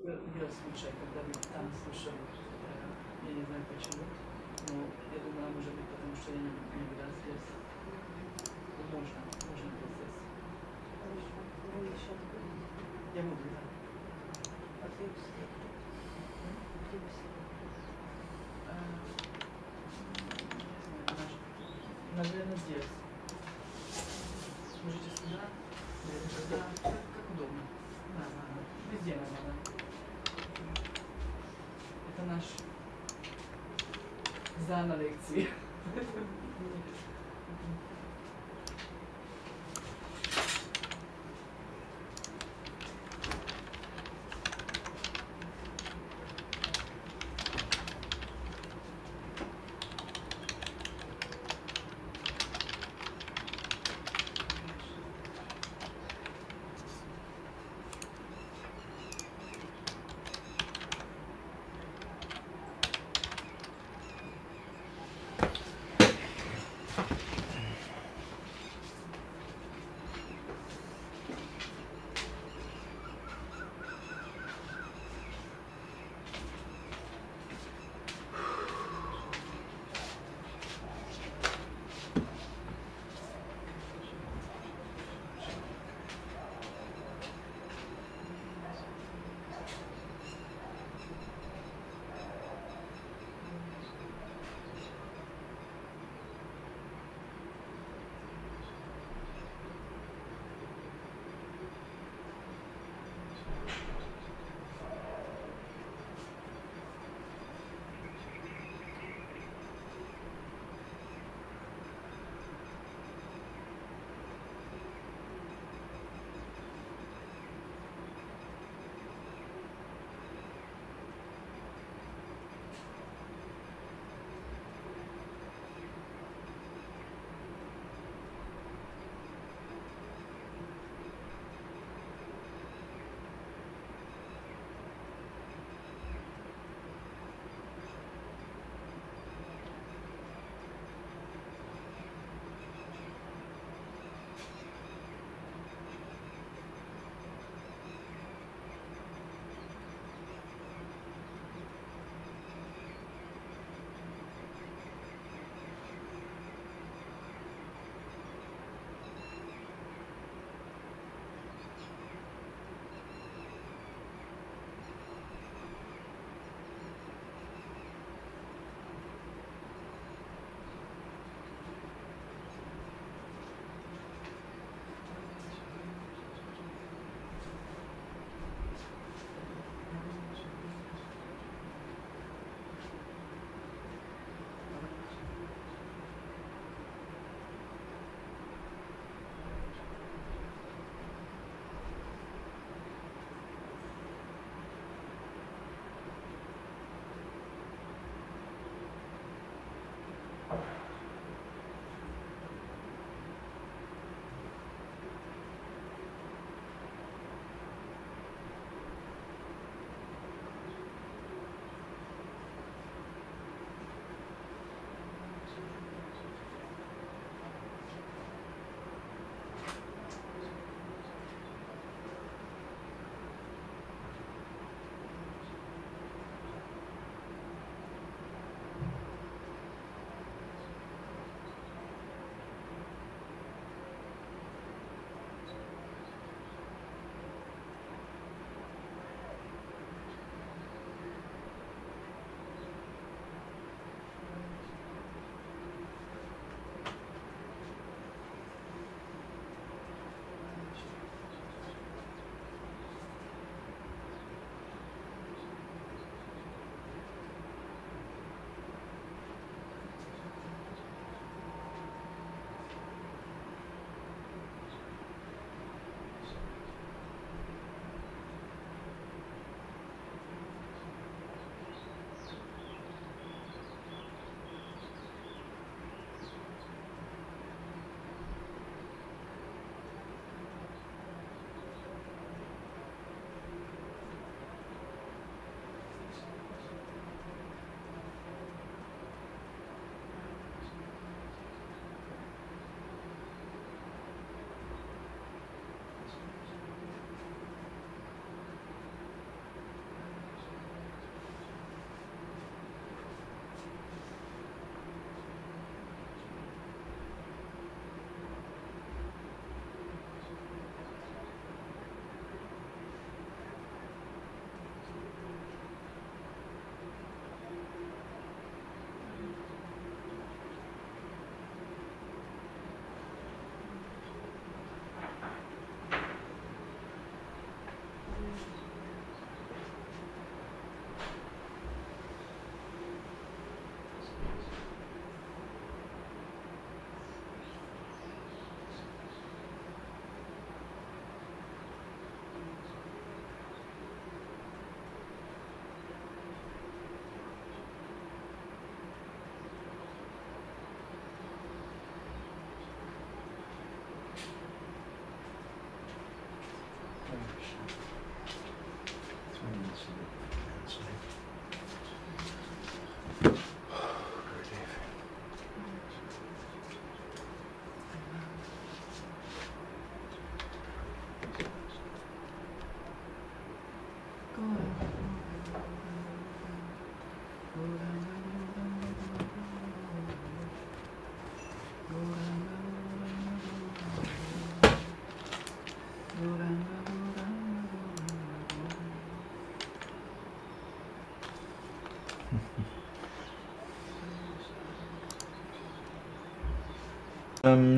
Был случай, когда мы там слушали, я не знаю почему, но я думала, может быть, потому что я не была здесь. Можно процесс. Хорошо. Вы еще будете? Я буду, да. А где вы сидите? Где вы сидите? Наверное, здесь. Можете сюда, да, как удобно. Да. Везде нормально. Это наш зал на лекции.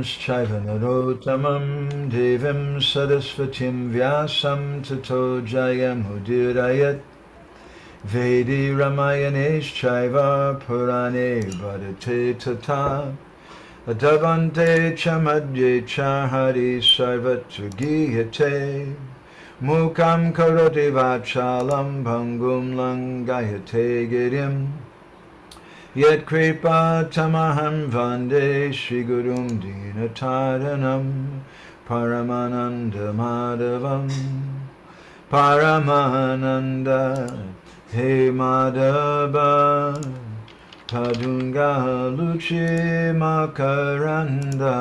Shaivanarottamam devim sarasvatim vyasam tato jayamudirayat Vedi Ramayanesh Chaiva Purane Bharate Tata Adavante Chamadye Chahari Sarvatra Giyate Mukam Karoti Vachalam Bhangum Langayate Girim Yet Kripa Tamaham Vande Shri Gurum Dinataranam Paramananda Madhavam Paramananda He Madhava Padunga Luchi Makaranda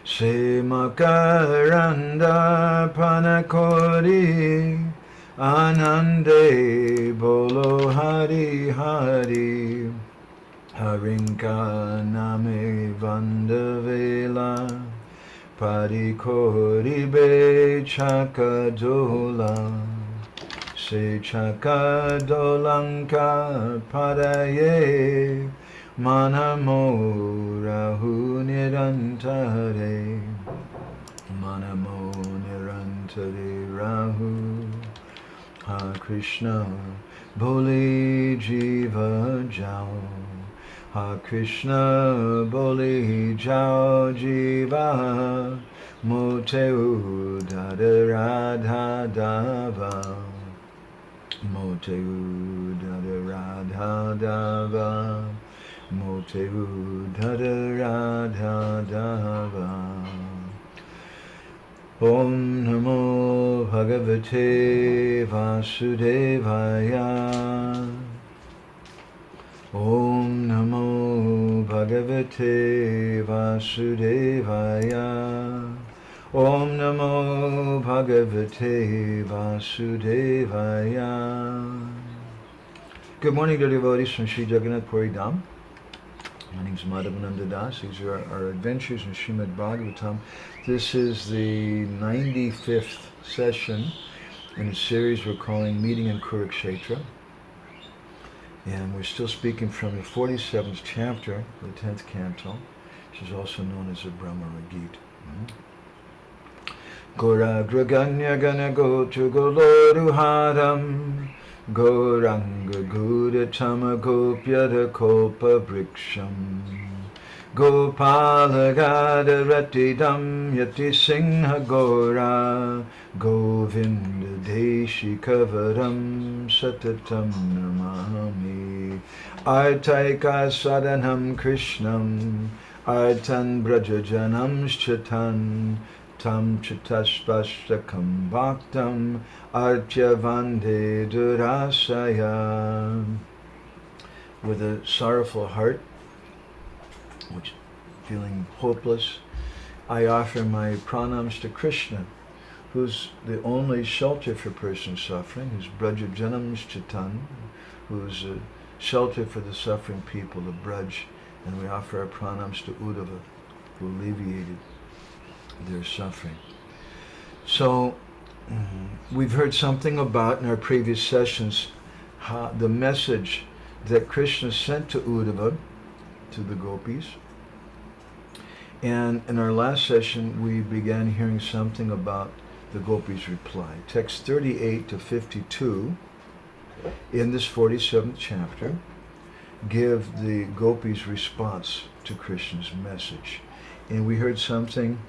Se Makaranda Panakori Anande Bolo Hari Hari Harinka Name Vandavela Parikori Be Chakadola Se Chakadolanka Padaye Manamo Rahu Nirantare Manamo Nirantare Rahu Ha Krishna Boli Jiva Jao Ha Krishna Boli Jao Jiva Moteu Dada Radha Dava Moteu Dada Radha Dava Moteu Dada Radha Dava Om Namo Bhagavate Vasudevaya Om Namo Bhagavate Vasudevaya Om Namo Bhagavate Vasudevaya. Good morning, dear devotees from Sri Jagannath Puri Dham. My name is Madhavananda Das. These are our adventures in Srimad Bhagavatam. This is the 95th session in a series we're calling Meeting in Kurukshetra. And we're still speaking from the 47th chapter, the 10th canto, which is also known as the Brahma Gita. Gora Graganya Gana Gotra Goloruharam Goranga Guda Tama Gopyada Kopa Briksham Gopala Gada Ratidam Yati Singha Gora Govinda Deshi Kavaram Satatam Namami Artaika Sadanam Krishnam Artan Brajajanam Shatan Tam Chitaspashtakam Bhaktam Artyavande Durasaya. With a sorrowful heart, which feeling hopeless, I offer my pranams to Krishna, who's the only shelter for persons suffering, who's Brajajanam Chitan, who's a shelter for the suffering people of Braj, and we offer our pranams to Uddhava, who alleviated their suffering. So we've heard something about in our previous sessions how the message that Krishna sent to Uddhava, to the gopis. And in our last session we began hearing something about the gopis' reply. Text 38 to 52 in this 47th chapter give the gopis' response to Krishna's message. And we heard something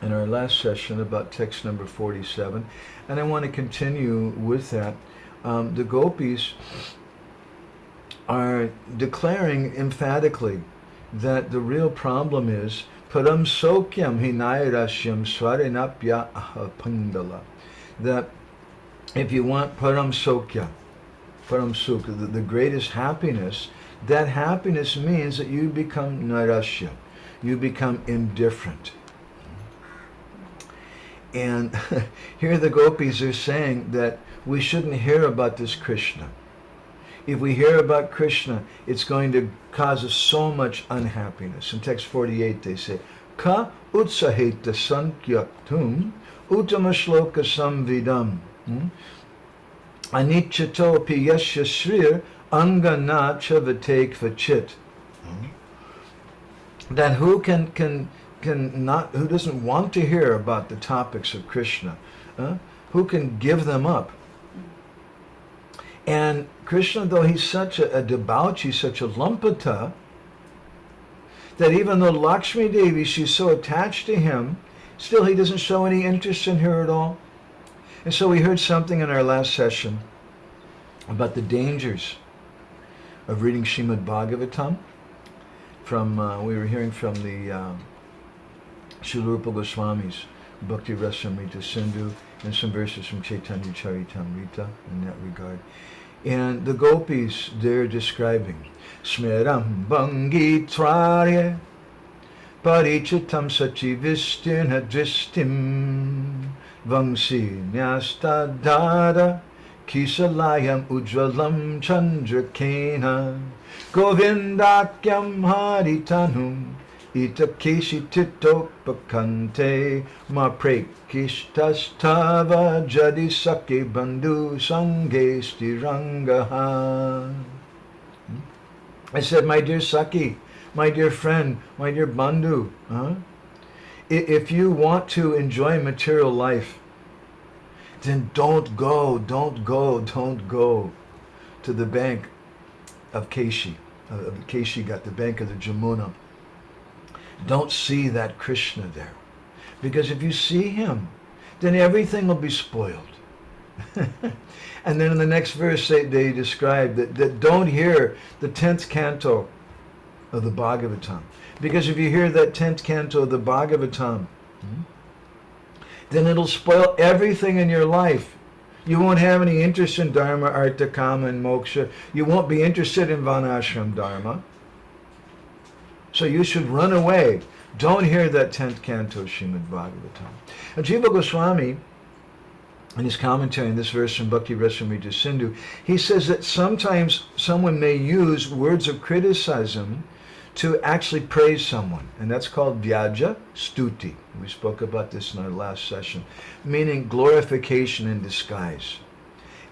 in our last session about text number 47, and I want to continue with that. The gopis are declaring emphatically that the real problem is param sokyam hinairashyam swarinapya ahapandala, that if you want param sukha, the greatest happiness, that happiness means that you become nairasya, you become indifferent. And here the gopis are saying that we shouldn't hear about this Krishna. If we hear about Krishna, it's going to cause us so much unhappiness. In text 48 they say, Ka utsaheta sankyaktum uttama shloka samvidam anicchato pi yasya shrir angana chavate kvachit. That who who doesn't want to hear about the topics of Krishna, who can give them up? And Krishna, though he's such a debauchee, such a lampata, that even though Lakshmi Devi, she's so attached to him, still he doesn't show any interest in her at all. And so we heard something in our last session about the dangers of reading Srimad Bhagavatam. We were hearing from the Srila Rupa Goswami's Bhakti Rasamrita Sindhu and some verses from Chaitanya Charitamrita in that regard. And the gopis, they're describing Smeram Bangi Trarya Parichitam Sachivistina Dristim Vangsi Nyasta Dada Kisalayam Ujvalam Chandrakena Govindakyam Haritanum Ita Keshi Titopakante Ma Prekishtastava Jadi Sake Bandhu Sange Stirangaha. I said, my dear Saki, my dear friend, my dear Bandhu, if you want to enjoy material life, then don't go to the bank of Keshi. Keshi got the bank of the Jamuna. Don't see that Krishna there. Because if you see him, then everything will be spoiled. And then in the next verse they describe that don't hear the 10th canto of the Bhagavatam. Because if you hear that 10th canto of the Bhagavatam, then it'll spoil everything in your life. You won't have any interest in Dharma, Artha, Kama, and Moksha. You won't be interested in Varnashram Dharma. So you should run away. Don't hear that 10th canto of Srimad Bhagavatam. And Jiva Goswami, in his commentary on this verse from Bhakti Rasamrita Sindhu, he says that sometimes someone may use words of criticism to actually praise someone. And that's called Vyaja Stuti. We spoke about this in our last session, meaning glorification in disguise.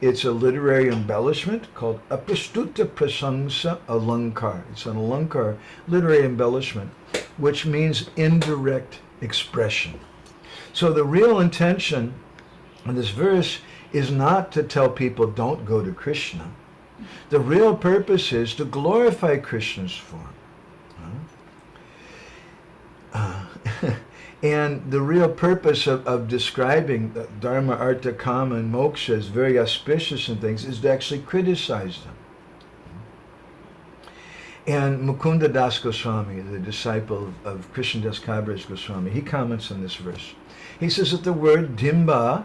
It's a literary embellishment called Aprastuta Prasangsa Alankar. It's an Alankar, literary embellishment, which means indirect expression. So the real intention in this verse is not to tell people don't go to Krishna. The real purpose is to glorify Krishna's form. And the real purpose of describing Dharma, Artha, Kama, and Moksha as very auspicious and things is to actually criticize them. And Mukunda Das Goswami, the disciple of Krishna Das Kaviraj Goswami, he comments on this verse. He says that the word dimba,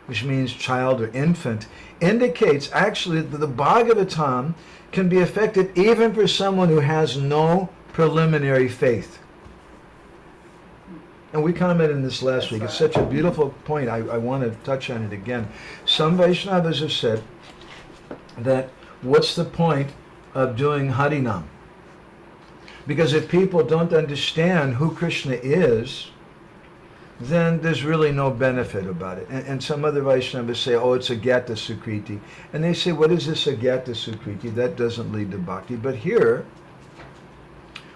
which means child or infant, indicates actually that the Bhagavatam can be effective even for someone who has no preliminary faith. And we commented on this last week. It's such a beautiful point. I want to touch on it again. Some Vaishnavas have said that what's the point of doing Harinam? Because if people don't understand who Krishna is, then there's really no benefit about it. And some other Vaishnavas say, oh, it's a Gyata Sukriti. And they say, what is this a Gyata Sukriti? That doesn't lead to bhakti. But here,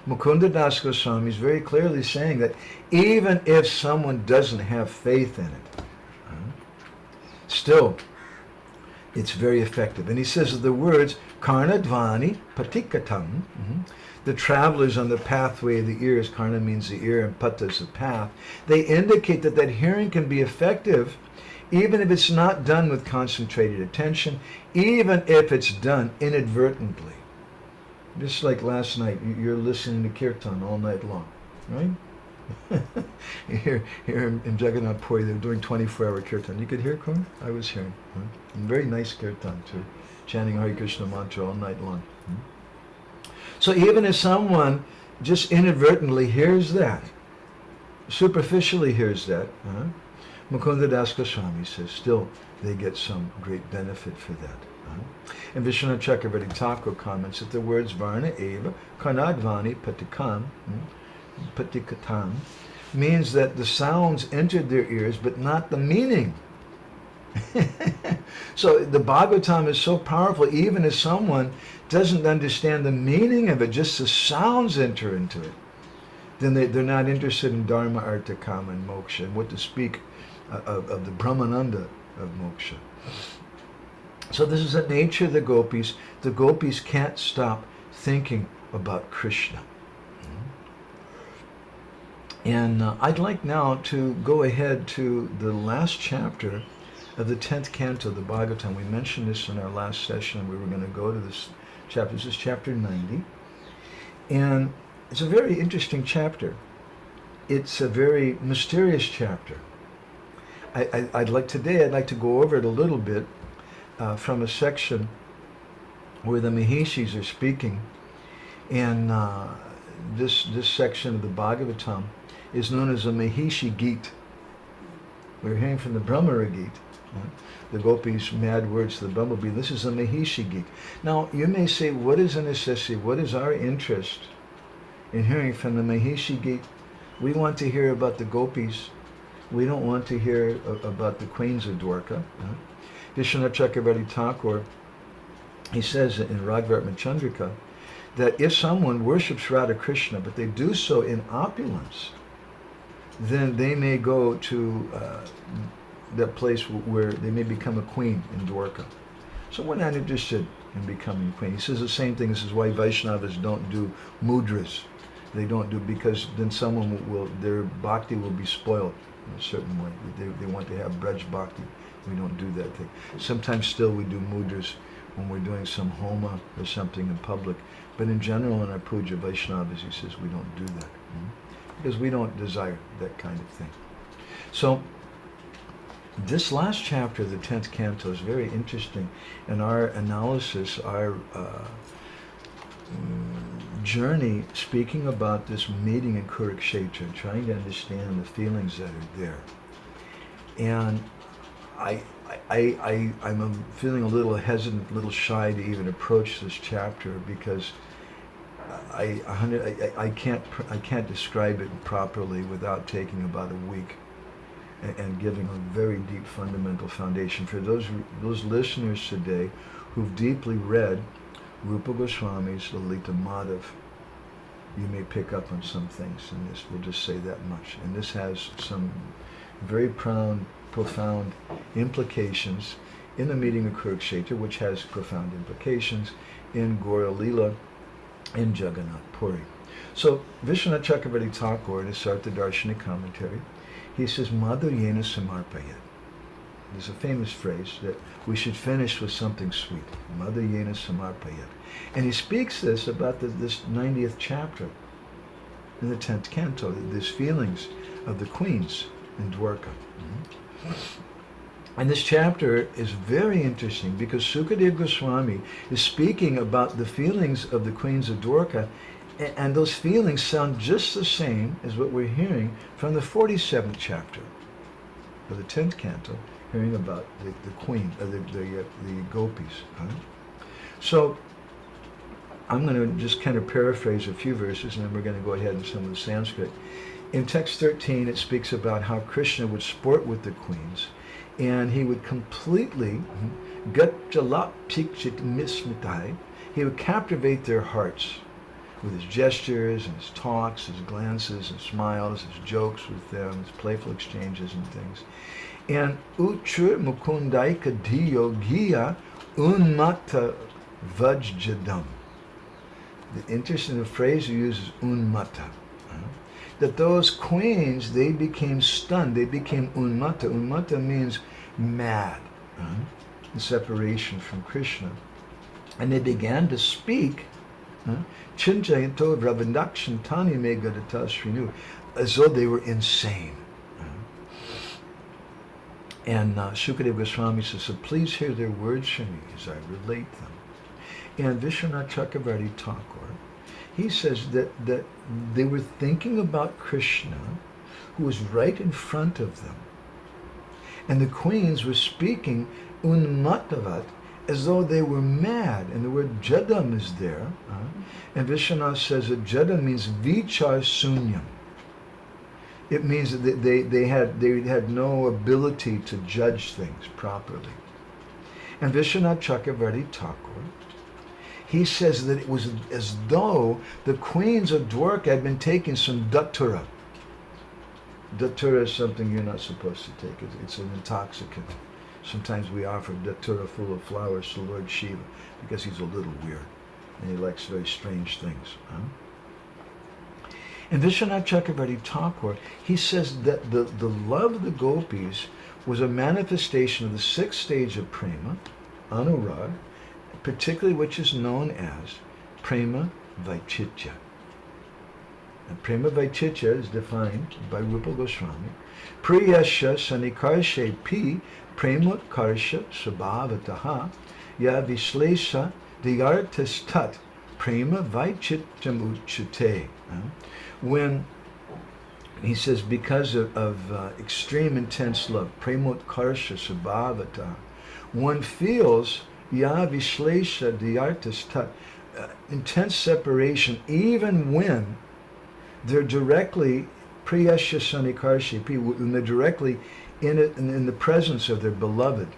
Mukunda Das Goswami is very clearly saying that even if someone doesn't have faith in it, still, it's very effective. And he says that the words, Karnadvani Patikatam, the travelers on the pathway of the ears, Karna means the ear and Pata is the path, they indicate that hearing can be effective even if it's not done with concentrated attention, even if it's done inadvertently. Just like last night, you're listening to Kirtan all night long, right? here in Jagannath Puri, they were doing 24-hour kirtan. You could hear, Kun? I was hearing. And very nice kirtan too, chanting Hare Krishna mantra all night long. So even if someone just inadvertently hears that, superficially hears that, Mukunda Das Goswami says, still they get some great benefit for that. And Vishwanath Chakravarti Thakur comments that the words Varna Eva, Karnadvani Patikatam means that the sounds entered their ears but not the meaning. So the Bhagavatam is so powerful, even if someone doesn't understand the meaning of it, just the sounds enter into it, then they're not interested in Dharma, Artha, Kama, and Moksha, and what to speak of the Brahmananda of Moksha. So this is the nature of the gopis. The gopis can't stop thinking about Krishna. And I'd like now to go ahead to the last chapter of the 10th canto of the Bhagavatam. We mentioned this in our last session. We were going to go to this chapter. This is chapter 90. And it's a very interesting chapter. It's a very mysterious chapter. I'd like to go over it a little bit from a section where the Mahishis are speaking. And this section of the Bhagavatam is known as a Mahishi Geet. We're hearing from the Brahmara Geet, the gopis' mad words to the bumblebee. This is a Mahishi Geet. Now, you may say, what is the necessity? What is our interest in hearing from the Mahishi Geet? We want to hear about the gopis. We don't want to hear about the queens of Dwarka. Vishwanath Chakravarti Thakur, he says in Raghavartma Chandrika that if someone worships Radha Krishna, but they do so in opulence, then they may go to that place where they may become a queen in Dwarka. So we're not interested in becoming a queen. He says the same thing. This is why Vaishnavas don't do mudras. They don't do, because then someone their bhakti will be spoiled in a certain way. They want to have Braj bhakti. We don't do that thing. Sometimes still we do mudras when we're doing some homa or something in public. But in general, in our puja Vaishnavas, he says we don't do that. Because we don't desire that kind of thing. So this last chapter of the 10th canto is very interesting. And our analysis, our journey speaking about this meeting in Kurukshetra, trying to understand the feelings that are there. And I'm feeling a little hesitant, a little shy to even approach this chapter because I can't describe it properly without taking about a week and giving a very deep fundamental foundation. For those listeners today who've deeply read Rupa Goswami's Lalita Madhav, you may pick up on some things in this. We'll just say that much. And this has some very profound implications in the meeting of Kurukshetra, which has profound implications in Gaura Leela in Jagannath Puri. So Vishwanath Chakravarti Thakur, in his Sartha Darshana commentary, he says, Madhu Yena Samarpayat. There's a famous phrase that we should finish with something sweet. Madhu Yena Samarpayat. And he speaks this about this 90th chapter in the 10th canto, these feelings of the queens in Dwarka. And this chapter is very interesting because Sukadeva Goswami is speaking about the feelings of the queens of Dwarka, and those feelings sound just the same as what we're hearing from the 47th chapter of the 10th canto, hearing about the queen, the gopis. So I'm going to just kind of paraphrase a few verses, and then we're going to go ahead in some of the Sanskrit. In text 13, it speaks about how Krishna would sport with the queens, and he would completely, he would captivate their hearts with his gestures and his talks, his glances and smiles, his jokes with them, his playful exchanges and things. And Uchur Mukundaika Diyogiya Unmata Vajjadam. The interesting phrase he uses, Unmata. That those queens, they became stunned, they became Unmata. Unmata means mad, in separation from Krishna. And they began to speak, Chinchayanto Ravindakshantani Megadata Srinu. as though they were insane. And Sukadeva Goswami says, so please hear their words from me as I relate them. And Vishwanath Chakravarti Thakur, he says that they were thinking about Krishna, who was right in front of them. And the queens were speaking unmatavat, as though they were mad. And the word jadam is there. And Vishwanath says that jadam means vichar sunyam. It means that they had no ability to judge things properly. And Vishwanath Chakravarti Thakur, he says that it was as though the queens of Dwarka had been taking some datura. Datura is something you're not supposed to take. It's an intoxicant. Sometimes we offer datura full of flowers to Lord Shiva because he's a little weird and he likes very strange things. And Vishwanath Chakravarti Thakur, he says that the love of the gopis was a manifestation of the sixth stage of prema, anurag, particularly which is known as prema vaichitya. And prema vaichitya is defined by Rupa Goswami. Priyasya sanikarshe pi premutkarsha sabhavataha ya vislesa diyartas tat prema vaichityam uchate. When he says because of extreme intense love, premutkarsha sabhavataha, one feels ya vislesa diyartas tat, intense separation even when they're directly priyasya sanikarshi, when they're directly in the presence of their beloved.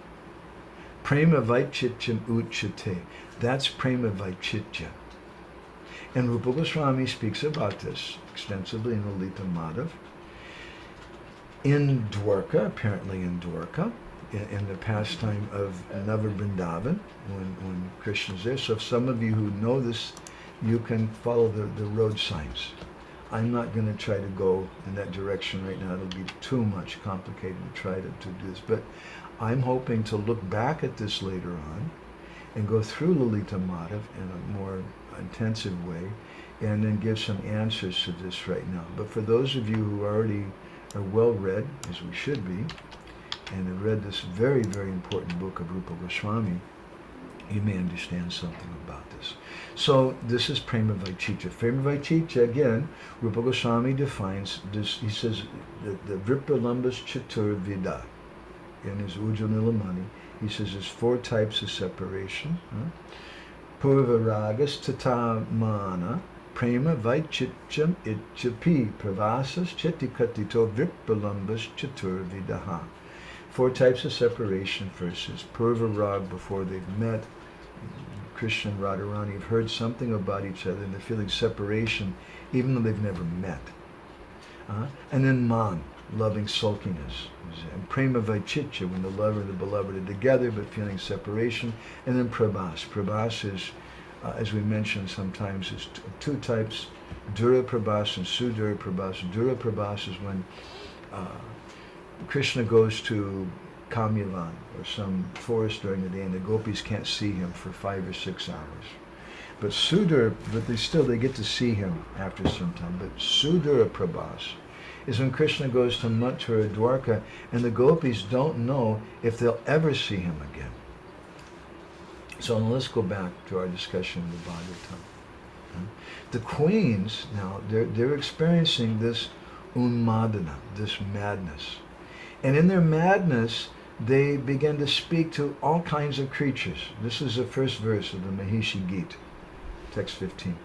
Prema vaichityam uchate. That's prema vaichitya. And Rupa Goswami speaks about this extensively in Lalita Madhav. In Dwarka, apparently in Dwarka, in the pastime of Nava Vrindavan, when Krishna's there. So if some of you who know this, you can follow the road signs. I'm not going to try to go in that direction right now. It'll be too much complicated to try to do this. But I'm hoping to look back at this later on and go through Lalita Madhav in a more intensive way and then give some answers to this right now. But for those of you who already are well read, as we should be, and have read this very, very important book of Rupa Goswami, you may understand something about this. So this is Prema Vaichitya. Prema Vaichitya, again, Rupa Goswami defines this. He says the Vipralambas Chatur Vida in his Ujjal Nilamani. He says there's 4 types of separation. Purva Ragas Tata Mana Prema Vaichityam Itchapi Pravasas Chetikatito Vipralambas Chatur Vidaha. 4 types of separation. First is Purva Rag, before they've met. Krishna and Radharani have heard something about each other and they're feeling separation even though they've never met. And then Man, loving sulkiness. And Prema Vaichitya, when the lover and the beloved are together but feeling separation. And then Prabhas. Prabhas is, as we mentioned sometimes, is 2 types, Dura Prabhas and Sudura Prabhas. Dura Prabhas is when Krishna goes to Kamyavan or some forest during the day and the gopis can't see him for 5 or 6 hours. But Sudura, but they get to see him after some time. But Sudura Prabhas is when Krishna goes to Mathura, Dwarka, and the gopis don't know if they'll ever see him again. So now let's go back to our discussion of the Bhagavatam. The queens now, they're experiencing this unmadana, this madness. And in their madness, they begin to speak to all kinds of creatures. This is the first verse of the Mahishi Gita, text 15.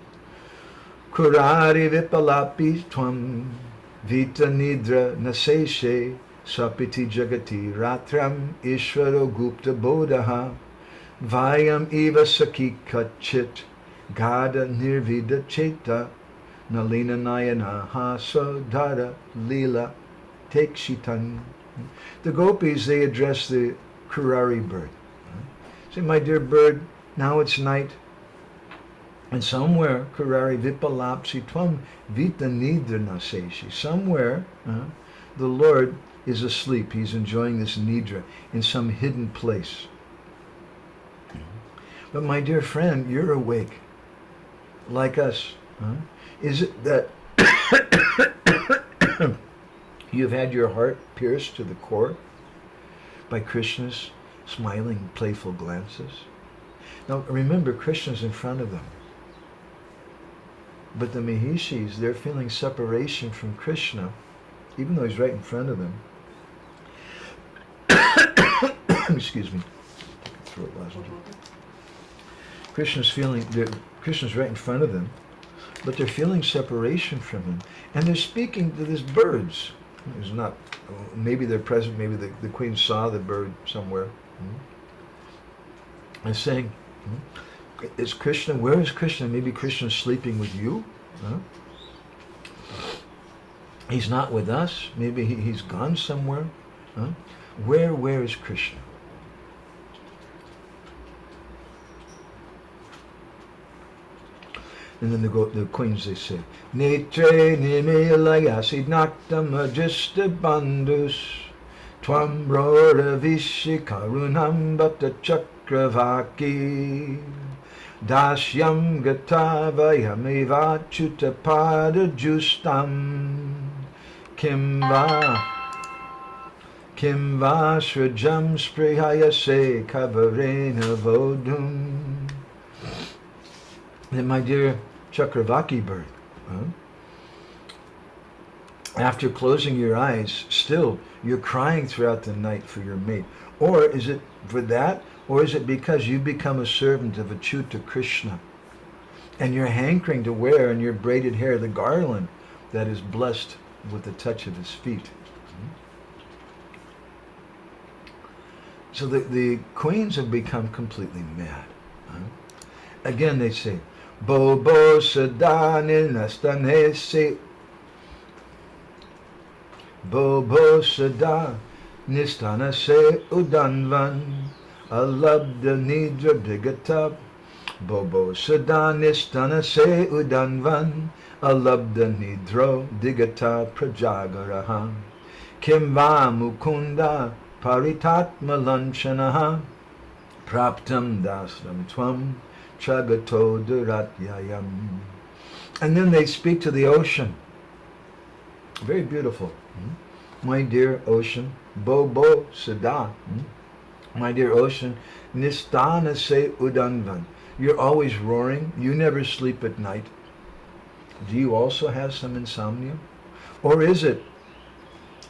Kurari vipalapi tvam vita nidra naseshe sapiti jagati ratram ishvaro gupta bodhaha vayam eva sakika chit gada nirvida cheta nalina nayana hasa dara lila tekshitan. The gopis, they address the Kurari bird. Say, my dear bird, now it's night. And somewhere, Kurari vipalapsi tvam vita nidra naseshi. Somewhere, the Lord is asleep. He's enjoying this nidra in some hidden place. But my dear friend, you're awake, like us. Is it that You've had your heart pierced to the core by Krishna's smiling, playful glances. Now remember, Krishna's in front of them. But the Mahishis, they're feeling separation from Krishna, even though he's right in front of them. Excuse me. Throat lozenge. Krishna's right in front of them, but they're feeling separation from him. And they're speaking to these birds. There's not, maybe they're present, maybe the queen saw the bird somewhere. And saying, is Krishna, where is Krishna? Maybe Krishna's sleeping with you? Huh? He's not with us. Maybe he's gone somewhere. Huh? Where is Krishna? And then the queens, they say, Netre nimilayasi naktam ajista bandus tvam rora vishi karunam bhatta chakravaki dasyam gatavayam evachuta pada justam kimva shrajam sprihayase kavarena vodum. Then my dear Chakravaki bird, after closing your eyes, still you're crying throughout the night for your mate. Or is it for that? Or is it because you become a servant of Achyuta Krishna and you're hankering to wear in your braided hair the garland that is blessed with the touch of his feet? So the queens have become completely mad. Again they say, Bobo Sadani Nastanese Bobo Sada Nistanase Udanvan Alabda Nidra Digata Bobo Sada Nistanase Udanvan Alabda Nidro Digata Prajagaraha Kimva Mukunda Paritatma Lanchanaha Praptam Dasram Tvam Chagato Duratyayam. And then they speak to the ocean. Very beautiful. My dear ocean, Bobo Sada. My dear ocean, Nistana se Udanvan. You're always roaring. You never sleep at night. Do you also have some insomnia? Or is it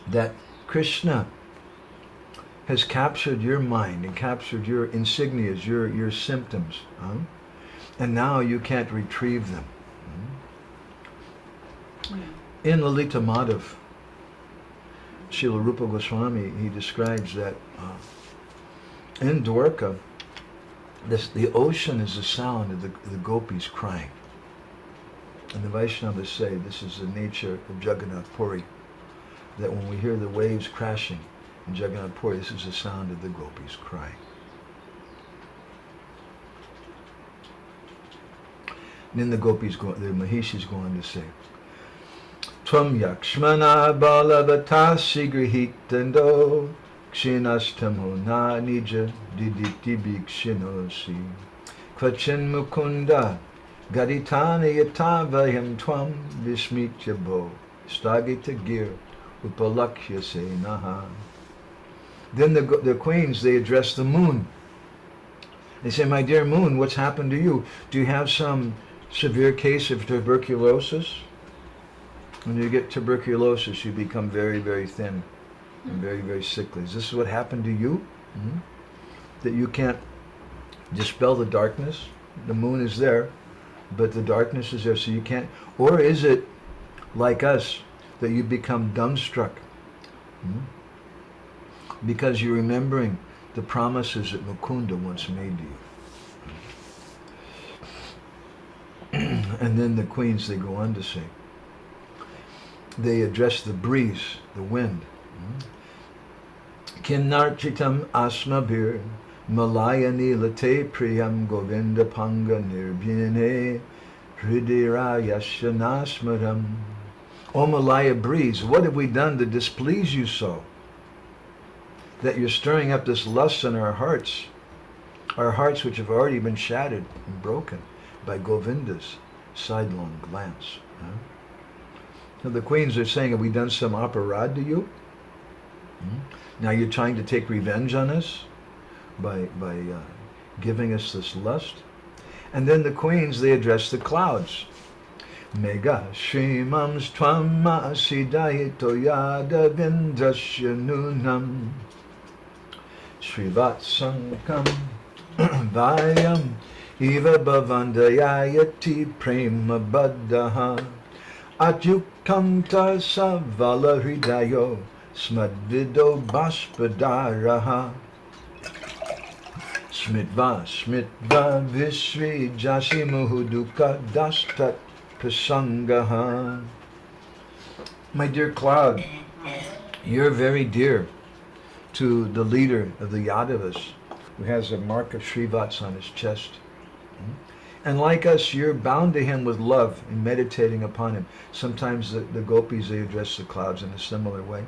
that Krishna has captured your mind and captured your insignias, your symptoms, and now you can't retrieve them? In Lalita Madhav, Srila Rupa Goswami, he describes that in Dwarka, the ocean is the sound of the gopis crying. And the Vaishnavas say this is the nature of Jagannath Puri, that when we hear the waves crashing in Jagannath Puri, this is the sound of the gopis crying. And then the gopis the Mahishis go on to say, Tvam yakshmana balavatasi grihitando kshinastamo na nija diditi bikshinosi kvachin mukunda gaditani yatavayam tvam vismitya bo stagita gir upalakya se naha. Then the queens, they address the moon. They say, my dear moon, what's happened to you? Do you have some severe case of tuberculosis? When you get tuberculosis, you become very, very thin and very, very sickly. Is this what happened to you? That you can't dispel the darkness? The moon is there, but the darkness is there, so you can't. Or is it like us, that you become dumbstruck? Because you're remembering the promises that Mukunda once made to you. And then the queens, they go on to say, they address the breeze, the wind. Kinnarchitam asmabir malayani late priyam govinda panga nirbhine hridirayashanasmaram. O Malaya breeze, what have we done to displease you so, that you're stirring up this lust in our hearts which have already been shattered and broken by Govinda's sidelong glance? So the queens are saying, have we done some aparad to you? Now you're trying to take revenge on us by giving us this lust? And then the queens, they address the clouds. Mega Shrimams Twama Sidayito Yada Vindrasya Nunam Srivat Sankam Vayam Eva Bhavandayayati Prema Baddaha Atyukamta Savala Hridayo Smadvido Bhaspadaraha Smitva Vishri Jasi Muhuduka Dastat Prasangaha. My dear cloud, you're very dear to the leader of the Yadavas, who has a mark of Srivats on his chest. And like us, you're bound to him with love and meditating upon him. Sometimes the gopis, they address the clouds in a similar way.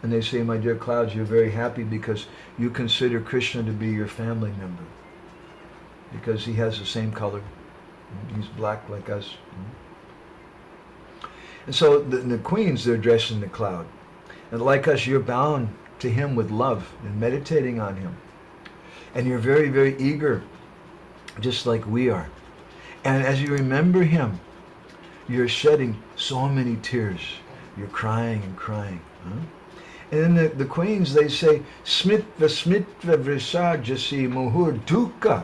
And they say, my dear clouds, you're very happy because you consider Krishna to be your family member. Because he has the same color. He's black like us. And so the queens, they're addressing the cloud. And like us, you're bound to him with love and meditating on him. And you're very, very eager, just like we are. And as you remember him, you're shedding so many tears. You're crying and crying. And then the queens, they say, Smitva Smitva Vrisajasi Muhur Dukkha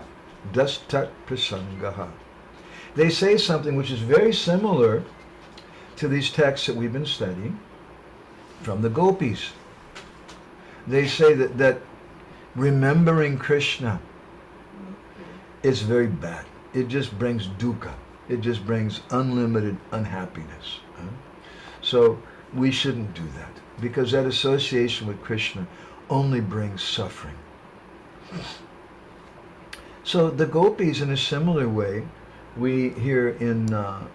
Dastat Prasangaha. They say something which is very similar to these texts that we've been studying from the gopis. They say that remembering Krishna is very bad. It just brings dukkha. It just brings unlimited unhappiness. So we shouldn't do that, because that association with Krishna only brings suffering. So the gopis, in a similar way, we hear in the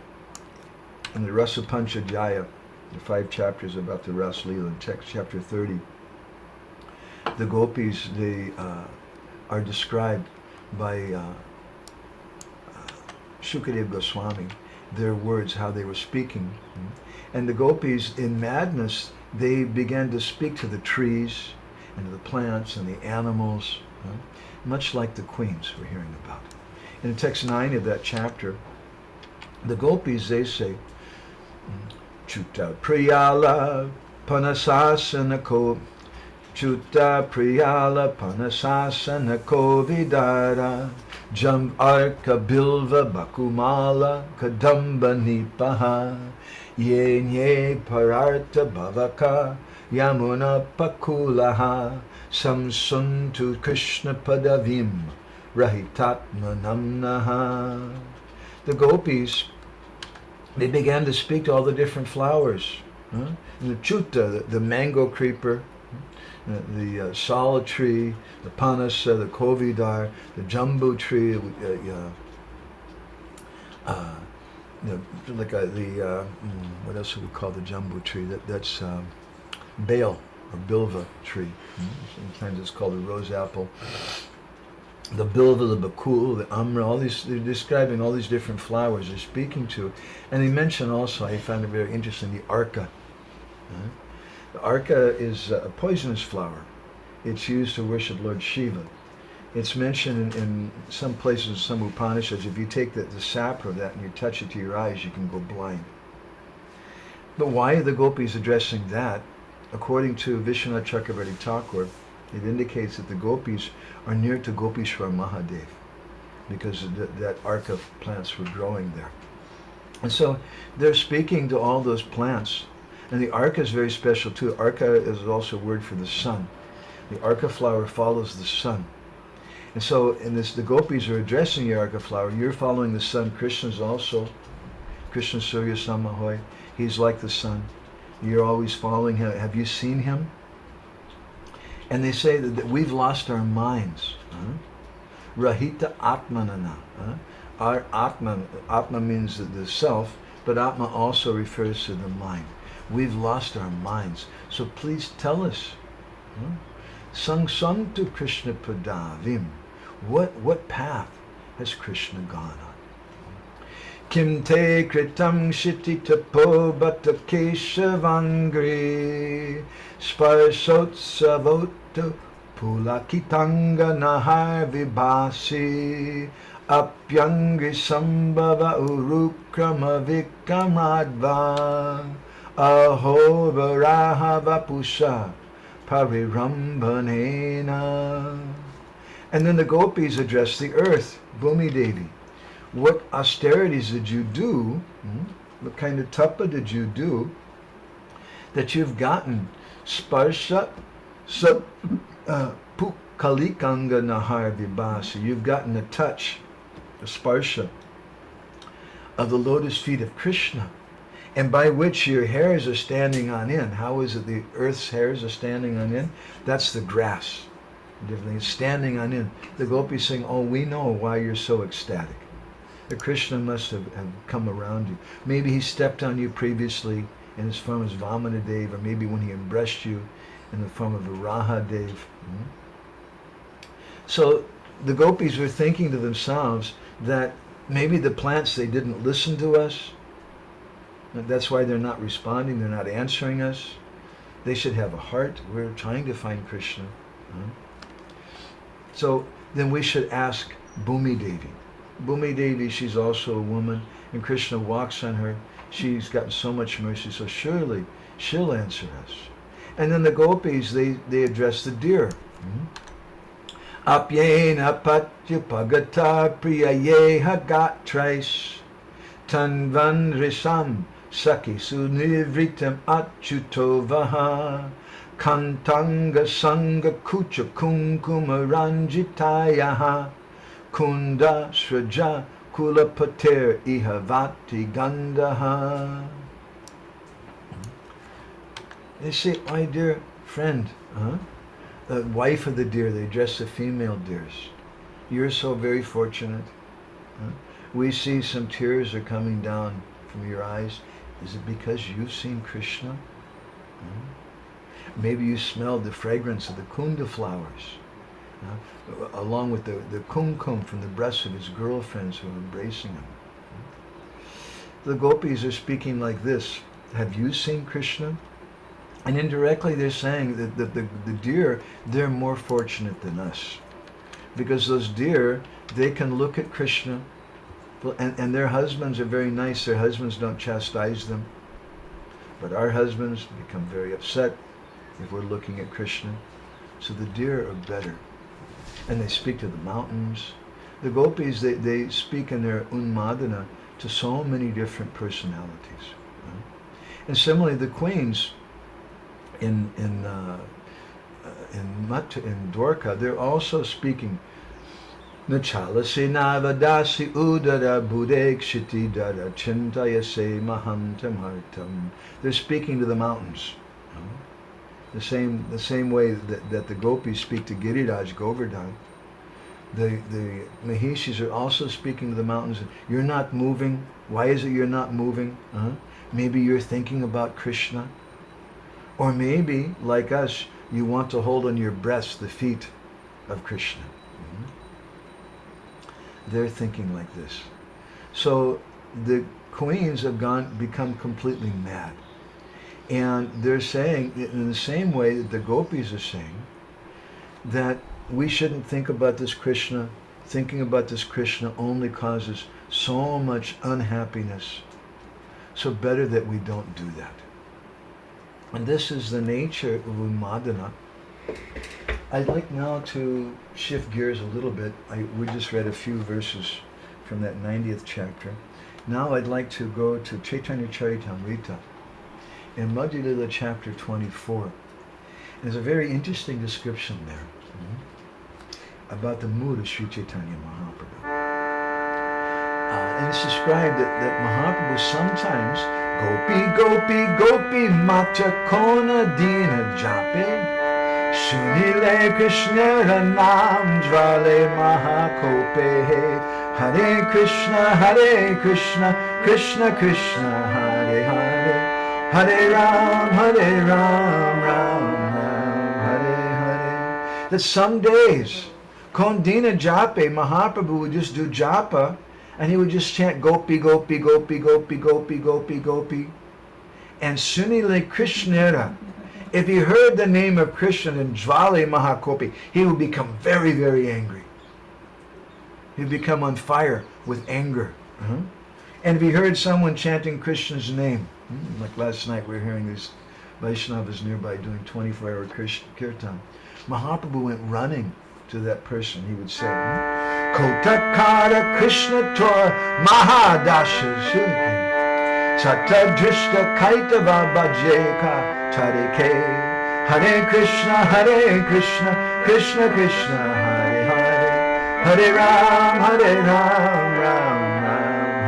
Rasa Panchadhyaya, the 5 chapters about the Ras Leela, in text chapter 30, the gopis, they are described by Shukadeva Goswami, their words, how they were speaking. And the gopis, in madness, they began to speak to the trees and to the plants and the animals, much like the queens we're hearing about. In text 9 of that chapter, the gopis, they say, Chuta Priyala Panasasana Ko Chuta Priyala Panasasana Kovidara Jam Arka Bilva Bakumala Kadamba Nipaha Yenye Pararta Bhavaka Yamuna Pakulaha Samsuntu Krishna Padavim Rahitatma Namnaha. The gopis, they began to speak to all the different flowers. And the chuta, the mango creeper, the sala tree, the panasa, the kovidar, the jambu tree, what else would we call the jambu tree? That's bale or bilva tree. Sometimes it's called a rose apple. The bilva, the bakul, the amra, all these, they're describing all these different flowers they're speaking to. And they mention also, I found it very interesting, the arka. The arka is a poisonous flower. It's used to worship Lord Shiva. It's mentioned in some places, some Upanishads, if you take the sap of that and you touch it to your eyes, you can go blind. But why are the gopis addressing that? According to Vishwanath Chakravarti Thakur, it indicates that the gopis are near to Gopishwar Mahadev, because that arka plants were growing there. And so they're speaking to all those plants. And the arka is very special too. Arka is also a word for the sun. The arka flower follows the sun. And so in this, the gopis are addressing the arka flower. You're following the sun. Krishna's also, Krishna Surya Samahoy. He's like the sun. You're always following him. Have you seen him? And they say that we've lost our minds. Rahita Atmanana. Our Atma means the self, but Atma also refers to the mind. We've lost our minds. So please tell us. Sangsantu Krishna Padavim. What path has Krishna gone on? Kim te kritam shiti tapo bata keshavangri sparshotsavoto pulakitanga nahar vibhasi apyangri sambhava urukrama vikamadva aho varaha vapusha parirambhanena. And then the gopis address the earth, Bhumi Devi. What austerities did you do? What kind of tapa did you do that you've gotten sparsha pukalikanga nahar vibhasi? You've gotten a touch, a sparsha of the lotus feet of Krishna, and by which your hairs are standing on end. How is it the earth's hairs are standing on end? That's the grass. It's standing on end. The gopis saying, oh, we know why you're so ecstatic. The Krishna must have come around you. Maybe he stepped on you previously in his form as Vamanadev, or maybe when he embraced you in the form of Varahadev. So the gopis were thinking to themselves that maybe the plants, they didn't listen to us. That's why they're not responding, they're not answering us. They should have a heart. We're trying to find Krishna. So then we should ask Bhumi Devi. Bhumi Devi, she's also a woman, and Krishna walks on her. She's got so much mercy, so surely she'll answer us. And then the gopis, they address the deer. Apyena patya pagata priyaye hagatrais tanvan risam saki sunivritam achyutovaha kantanga sanga kucha kunkuma ranjitayaha kunda sraja kulapater ihavati gandaha. They say, my dear friend, the wife of the deer, they address the female deers. You're so very fortunate. We see some tears are coming down from your eyes. Is it because you've seen Krishna? Maybe you smelled the fragrance of the kunda flowers, along with the kumkum from the breasts of his girlfriends who are embracing him. The gopis are speaking like this. Have you seen Krishna? And indirectly they're saying that the deer, they're more fortunate than us. Because those deer, they can look at Krishna, and their husbands are very nice. Their husbands don't chastise them. But our husbands become very upset if we're looking at Krishna. So the deer are better. And they speak to the mountains. The gopis, they speak in their unmadana to so many different personalities. And similarly, the queens in Dwarka, they're also speaking. Nachalasi navadasi udara budek shiti dara chintayase mahantam hartam. They're speaking to the mountains. The same way that the gopis speak to Giriraj Govardhan. The Mahishis are also speaking to the mountains. You're not moving. Why is it you're not moving? Maybe you're thinking about Krishna. Or maybe, like us, you want to hold on your breast the feet of Krishna. They're thinking like this. So the queens have become completely mad. And they're saying, in the same way that the gopis are saying, that we shouldn't think about this Krishna. Thinking about this Krishna only causes so much unhappiness. So better that we don't do that. And this is the nature of Unmadana. I'd like now to shift gears a little bit. We just read a few verses from that 90th chapter. Now I'd like to go to Chaitanya Charitamrita in Madhya Lila chapter 24. There's a very interesting description there about the mood of Sri Chaitanya Mahaprabhu. And it's described that Mahaprabhu sometimes Gopi, Gopi, Gopi, Mata Kona Dina Jape Shunile Krishna Ranam Jvale Mahakope Hare Krishna, Krishna Krishna, Hare Hare Hare Ram, Ram Ram, Hare Hare. That some days, Kondina Jape, Mahaprabhu would just do japa, And he would just chant gopi, gopi, gopi, gopi, gopi, gopi, gopi. And Sunile Krishnera, if he heard the name of Krishna in Jvale Mahakopi, he would become very, very angry. He'd become on fire with anger. And if he heard someone chanting Krishna's name, like last night we were hearing these Vaishnavas nearby doing 24-hour kirtan, Mahaprabhu went running to that person. He would say, Kotakara Krishna Tor Mahadasha Shilki Sata Drishta Kaitava Bhajeka Tarike Hare Krishna, Krishna Krishna, Hare Hare, Hare Ram, Ram Ram,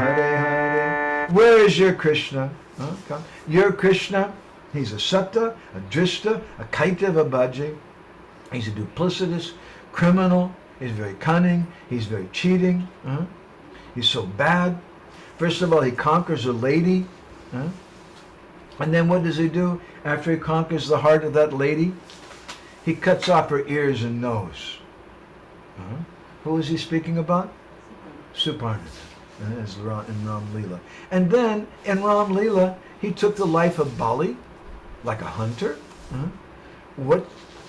Hare Hare. Where is your Krishna? Come. Your Krishna, he's a Sata, a Drishta, a Kaitava Bhaje. He's a duplicitous criminal. He's very cunning. He's very cheating. He's so bad. First of all, he conquers a lady. And then what does he do? After he conquers the heart of that lady, he cuts off her ears and nose. Who is he speaking about? Suparnata. As in Ram Leela. And then in Ram Leela, he took the life of Bali, like a hunter. What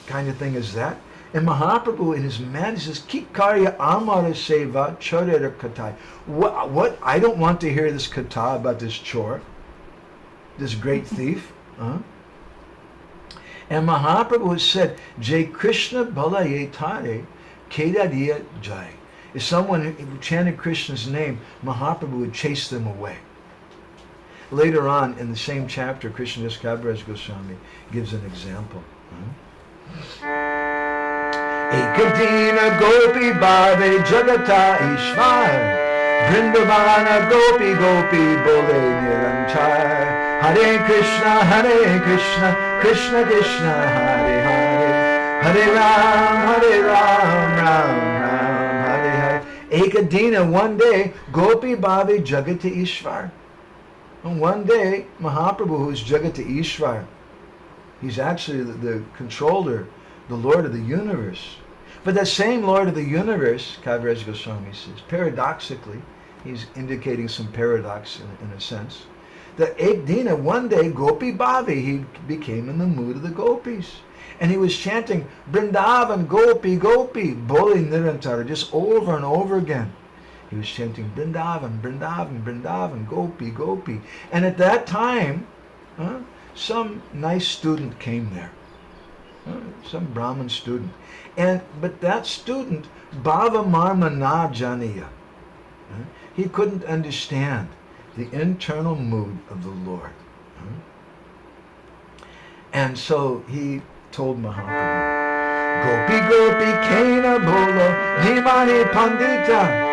kind of thing is that? And Mahaprabhu in his madness says, Kikarya Amara Seva Chorera Katai. What? I don't want to hear this kata about this chore, this great thief. And Mahaprabhu said, Jai Krishna Balaye Tare Kedariya Jai. If someone who chanted Krishna's name, Mahaprabhu would chase them away. Later on in the same chapter, Krishna Das Kaviraj Goswami gives an example. Ekadina Gopi Bhave Jagata Ishvar Vrindavana Gopi Gopi Bole Niranchar Hare Krishna, Krishna Krishna, Hare Hare, Hare Ram, Ram Hare Hare. Ekadina, one day, Gopi Bhave Jagata Ishvar. And one day, Mahaprabhu, who is Jagata Ishvar, he's actually the controller, the Lord of the universe. But that same Lord of the universe, Kaviraj Goswami says, paradoxically, he's indicating some paradox in a sense, that Ekdina, one day, Gopi Bhavi, he became in the mood of the gopis. And he was chanting, Vrindavan, Gopi, Gopi, Boli Nirantara, just over and over again. He was chanting, Vrindavan, Vrindavan, Vrindavan, Gopi, Gopi. And at that time, some nice student came there. Some Brahmin student. But that student, Bhava Marma Na Janiya, he couldn't understand the internal mood of the Lord. And so he told Mahaprabhu, Gopi Gopi Kena Bolo Nimani Pandita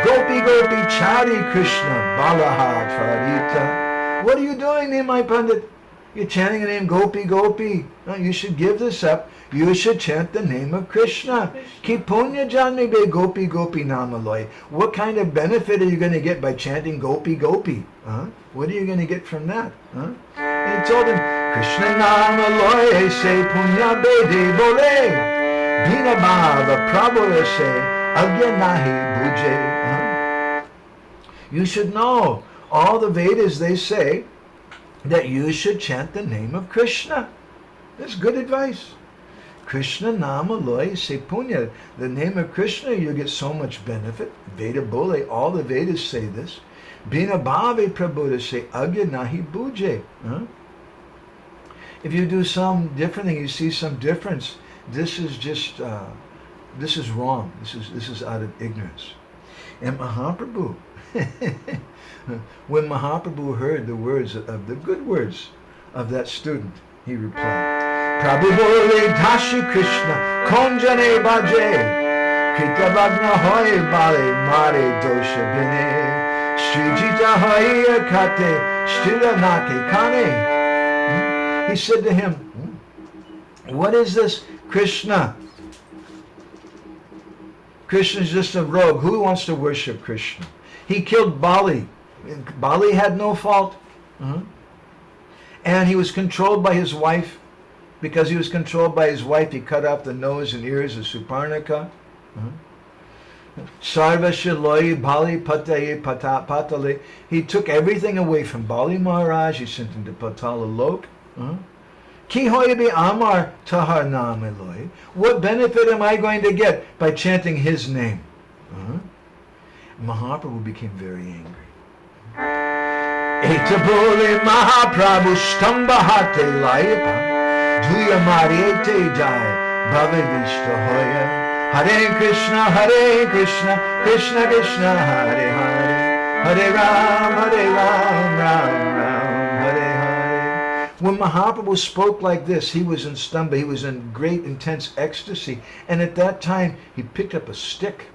Gopi Gopi Chari Krishna Balaha Tvarita. What are you doing, Nimai Pandit? You're chanting the name Gopi Gopi. No, you should give this up. You should chant the name of Krishna. Ki punya janmi be Gopi Gopi namaloy. What kind of benefit are you going to get by chanting Gopi Gopi? What are you going to get from that? And he told him, Krishna namaloy se punya be de bole. Bina bhava prabhu se agya nahi bhuje. You should know. All the Vedas, they say that you should chant the name of Krishna. That's good advice. Krishna Nama Loy Se Punya. The name of Krishna, you get so much benefit. Veda Bole, all the Vedas say this. Bina Bhave Prabhuda Se Agya Nahi Bhuje. If you do some different thing, you see some difference, this is just, this is wrong. This is out of ignorance. And Mahaprabhu, when Mahaprabhu heard the words of the good words of that student, he replied, Prabhu bole Dashi Krishna Konjane Baje Kritavagna Hoy Bale Mare Dosha Bine Srijita Hoya Kate Shtiranake Kane. He said to him, what is this Krishna? Krishna is just a rogue. Who wants to worship Krishna? He killed Bali. Bali had no fault. And he was controlled by his wife. Because he was controlled by his wife, he cut off the nose and ears of Suparnaka. Sarva Shiloi Bali Pataye Patale. He took everything away from Bali Maharaj. He sent him to Patala Lok. Ki hoibi Amar Tahar Nam Eloi. What benefit am I going to get by chanting his name? Mahaprabhu became very angry. Etabole Mahaprabhu Stambahate Laipa Duya Mariete Jai Bhavavishta Hoya Hare Krishna, Krishna Krishna, Hare Hare, Hare Ram, Ram Ram, Hare Hare. When Mahaprabhu spoke like this, he was in stamba, he was in great intense ecstasy, and at that time he picked up a stick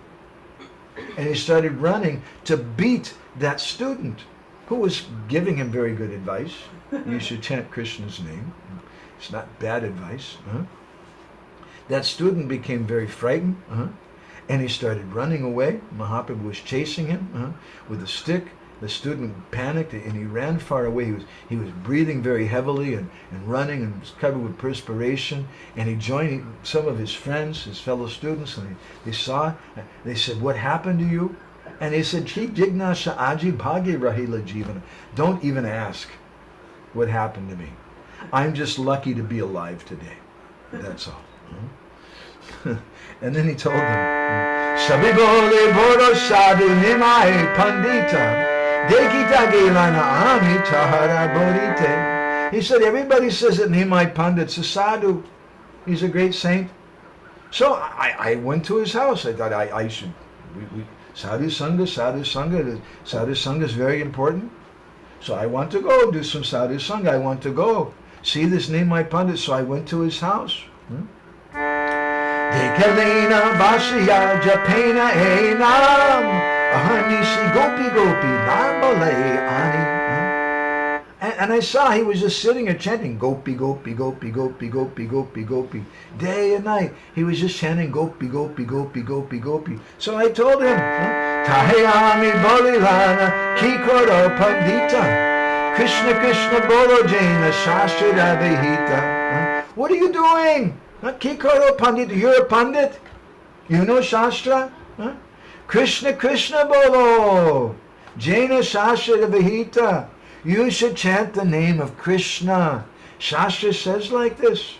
and he started running to beat that student who was giving him very good advice. You should chant Krishna's name. It's not bad advice. That student became very frightened, and he started running away. Mahaprabhu was chasing him with a stick. The student panicked and he ran far away. He was breathing very heavily and running and was covered with perspiration. And he joined some of his friends, his fellow students, and they saw. They said, "What happened to you?" And he said, "Chi jignasha aji bhagi rahila jivana." Don't even ask what happened to me. I'm just lucky to be alive today. That's all. And then he told them, Sabi bole bodo sadhu nimai pandita dekita gelana ami tahara bodite. He said, everybody says that Nimai Pandit's a sadhu. He's a great saint. So I went to his house. I thought I should. Sadhu Sangha is very important. So I want to go do some Sadhu Sangha. I want to go see this Nimai Pandit. So I went to his house. Dekalena Vasya Japena Enam Ahanishi Gopi Gopi Narmale Ani. And I saw he was just sitting there chanting Gopi Gopi Gopi Gopi Gopi Gopi Gopi. Day and night he was just chanting Gopi Gopi Gopi Gopi Gopi. So I told him, Tahayami Bolilana Kikoro Pandita Krishna Krishna Bolo Jaina Shastra Vihita. What are you doing? Kikoro Pandit, you're a Pandit? You know Shastra? Krishna Krishna Bolo Jaina Shastra Vihita. You should chant the name of Krishna. Shastra says like this.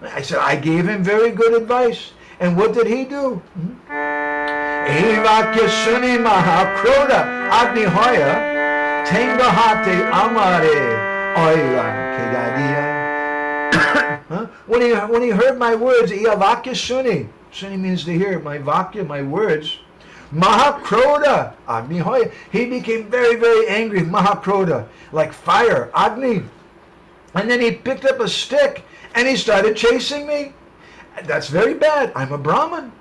I said, I gave him very good advice. And what did he do? Evakya Suni Mahakroda Agnihoya Tengahate Amare Oila Kedadiya. When he heard my words, Iyavakya Suni. Suni means to hear. My Vakya, my words. Mahakroda, Agni Hoya. He became very, very angry. Mahakroda, like fire, Agni. And then he picked up a stick and he started chasing me. That's very bad. I'm a Brahmin.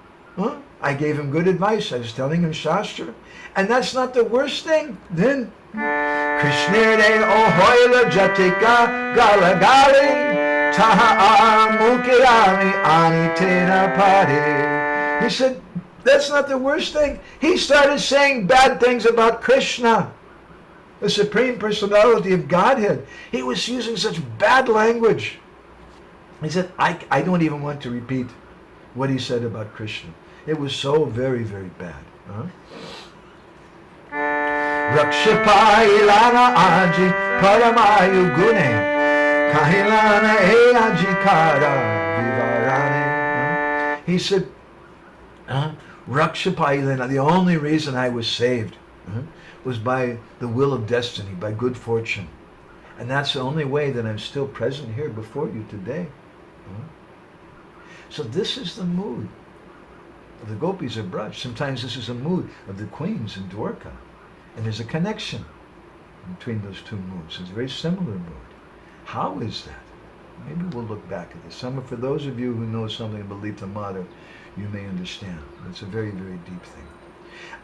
I gave him good advice. I was telling him Shastra. And that's not the worst thing. Then, Krishnere Ohoila Jatika Galagali Taha Mukirami Anitena Pade. He said, that's not the worst thing. He started saying bad things about Krishna, the Supreme Personality of Godhead. He was using such bad language. He said, I don't even want to repeat what he said about Krishna. It was so very, very bad. Rakshapa ilana aji paramayu gune kahilana e ajikara vivarane. He said, Rakshapa, the only reason I was saved was by the will of destiny, by good fortune. And that's the only way that I'm still present here before you today. So this is the mood of the gopis of Braj. Sometimes this is a mood of the queens in Dwarka. And there's a connection between those two moods. It's a very similar mood. How is that? Maybe we'll look back at this. For those of you who know something about Lita Madhav, you may understand. It's a very, very deep thing.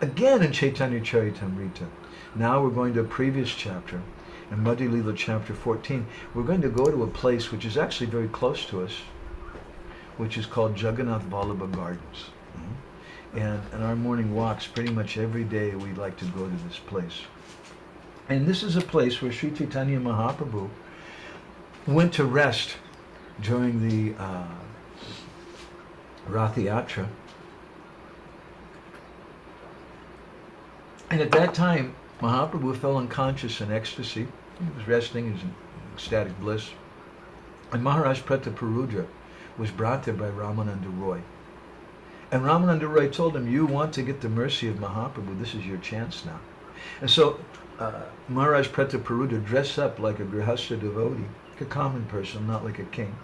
Again in Chaitanya Charitamrita, now we're going to a previous chapter, in Madhya Lila chapter 14. We're going to go to a place which is actually very close to us, which is called Jagannath Vallabha Gardens. And in our morning walks, pretty much every day we like to go to this place. And this is a place where Sri Chaitanya Mahaprabhu went to rest during the Rath Yatra. And at that time, Mahaprabhu fell unconscious in ecstasy. He was resting, he was in ecstatic bliss. And Maharaj Prataparudra was brought there by Ramananda Roy. And Ramananda Roy told him, you want to get the mercy of Mahaprabhu, this is your chance now. And so Maharaj Prataparudra dressed up like a Grihastha devotee, like a common person, not like a king.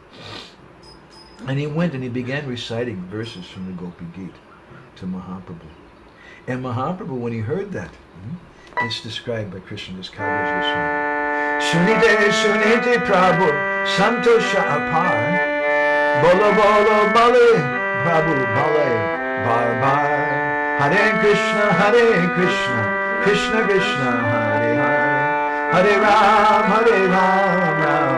And he went and he began reciting verses from the Gopi Gita to Mahaprabhu. And Mahaprabhu, when he heard that, it's described by Krishna Das Kaviraj Goswami. Sunite sunite Prabhu Santosha apar Bolo bolo bale Prabhu bale bar bar Hare Krishna Krishna Krishna Hare Hare Hare Ram Ram Ram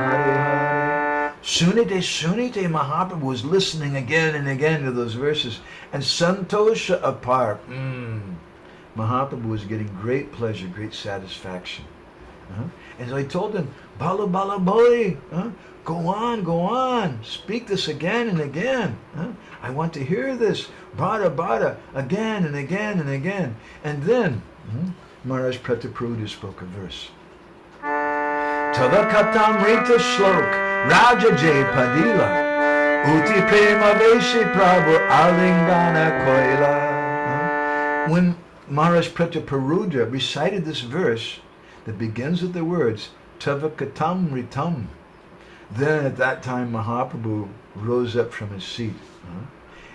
Hare Hare. Sunite Mahaprabhu was listening again and again to those verses, and Santosha apar. Mahaprabhu was getting great pleasure, great satisfaction. And so I told him, Bala Bala Bali, go on, speak this again and again. I want to hear this, Bada Bada, again and again and again. And then Maharaj Prataparudra spoke a verse. Tavakatamrita Shlok, Raja Jay Padila, Uti Prema Veshi Prabhu Alingana Koila. When Maharaj Prataparudra recited this verse that begins with the words Tavakatam Ritam, then at that time Mahaprabhu rose up from his seat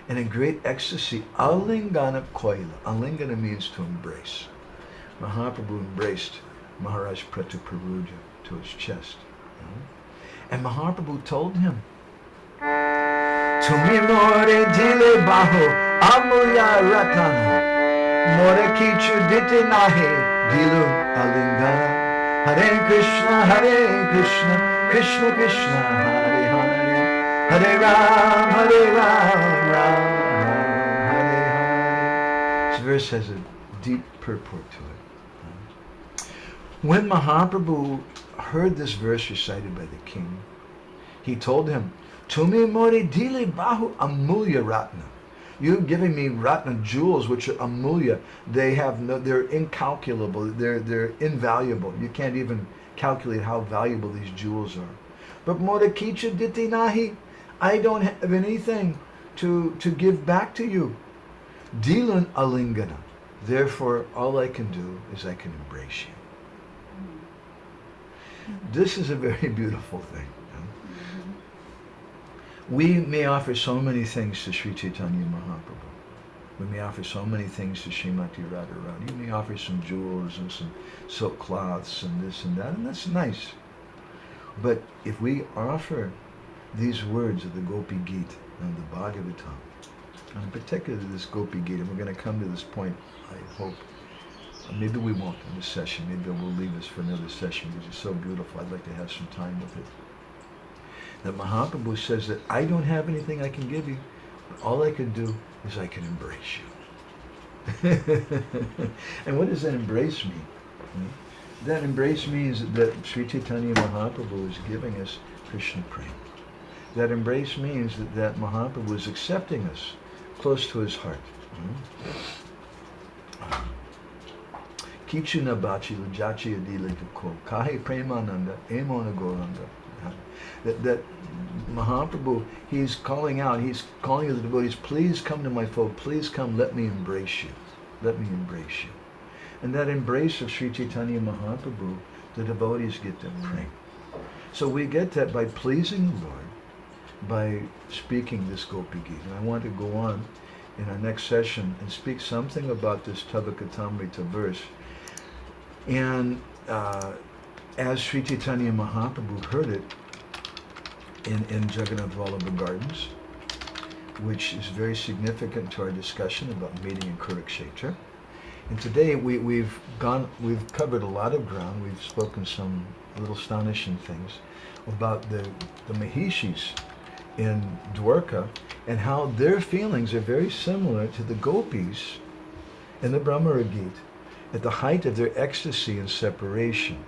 and in great ecstasy, Alingana Koila. Alingana means to embrace. Mahaprabhu embraced Maharaj Prataparudra to his chest. And Mahaprabhu told him, Tumi more dile baho amulya ratana more kichu dite nahi dilu alingana. Hare Krishna Krishna Krishna Hare Hare Hare Ram Ram Hare Hare. This verse has a deep purport to it. When Mahaprabhu heard this verse recited by the king, he told him, Tumi mori dile bahu amulya ratna. You're giving me ratna jewels, which are amulya. They're incalculable. They're invaluable. You can't even calculate how valuable these jewels are. But morakicha diti nahi, I don't have anything to give back to you. Dilan alingana. Therefore, all I can do is I can embrace you. This is a very beautiful thing. We may offer so many things to Sri Chaitanya Mahaprabhu. We may offer so many things to Srimati Radharani. You may offer some jewels and some silk cloths and this and that, and that's nice. But if we offer these words of the Gopi Gita and the Bhagavatam, and particularly this Gopi Gita, and we're going to come to this point, I hope. Maybe we won't in this session. Maybe we'll leave this for another session because it's so beautiful. I'd like to have some time with it. That Mahaprabhu says that I don't have anything I can give you. But all I can do is I can embrace you. And what does that embrace mean? That embrace means that Sri Chaitanya Mahaprabhu is giving us Krishna Prema. That embrace means that Mahaprabhu is accepting us close to his heart. Kichuna bachi lujachi adile ko kahi premananda emona goranga. That Mahaprabhu, he's calling out, he's calling to the devotees, please come to my fold, please come, let me embrace you. Let me embrace you. And that embrace of Sri Chaitanya Mahaprabhu, the devotees get to pray. So we get that by pleasing the Lord, by speaking this Gopi Gita. And I want to go on in our next session and speak something about this Tavakatamrita verse. And as Sri Chaitanya Mahaprabhu heard it in Jagannath Vallabha Gardens, which is very significant to our discussion about meeting in Kurukshetra. And today we've covered a lot of ground. We've spoken some little astonishing things about the Mahishis in Dwarka and how their feelings are very similar to the gopis in the Brahmaragita at the height of their ecstasy and separation.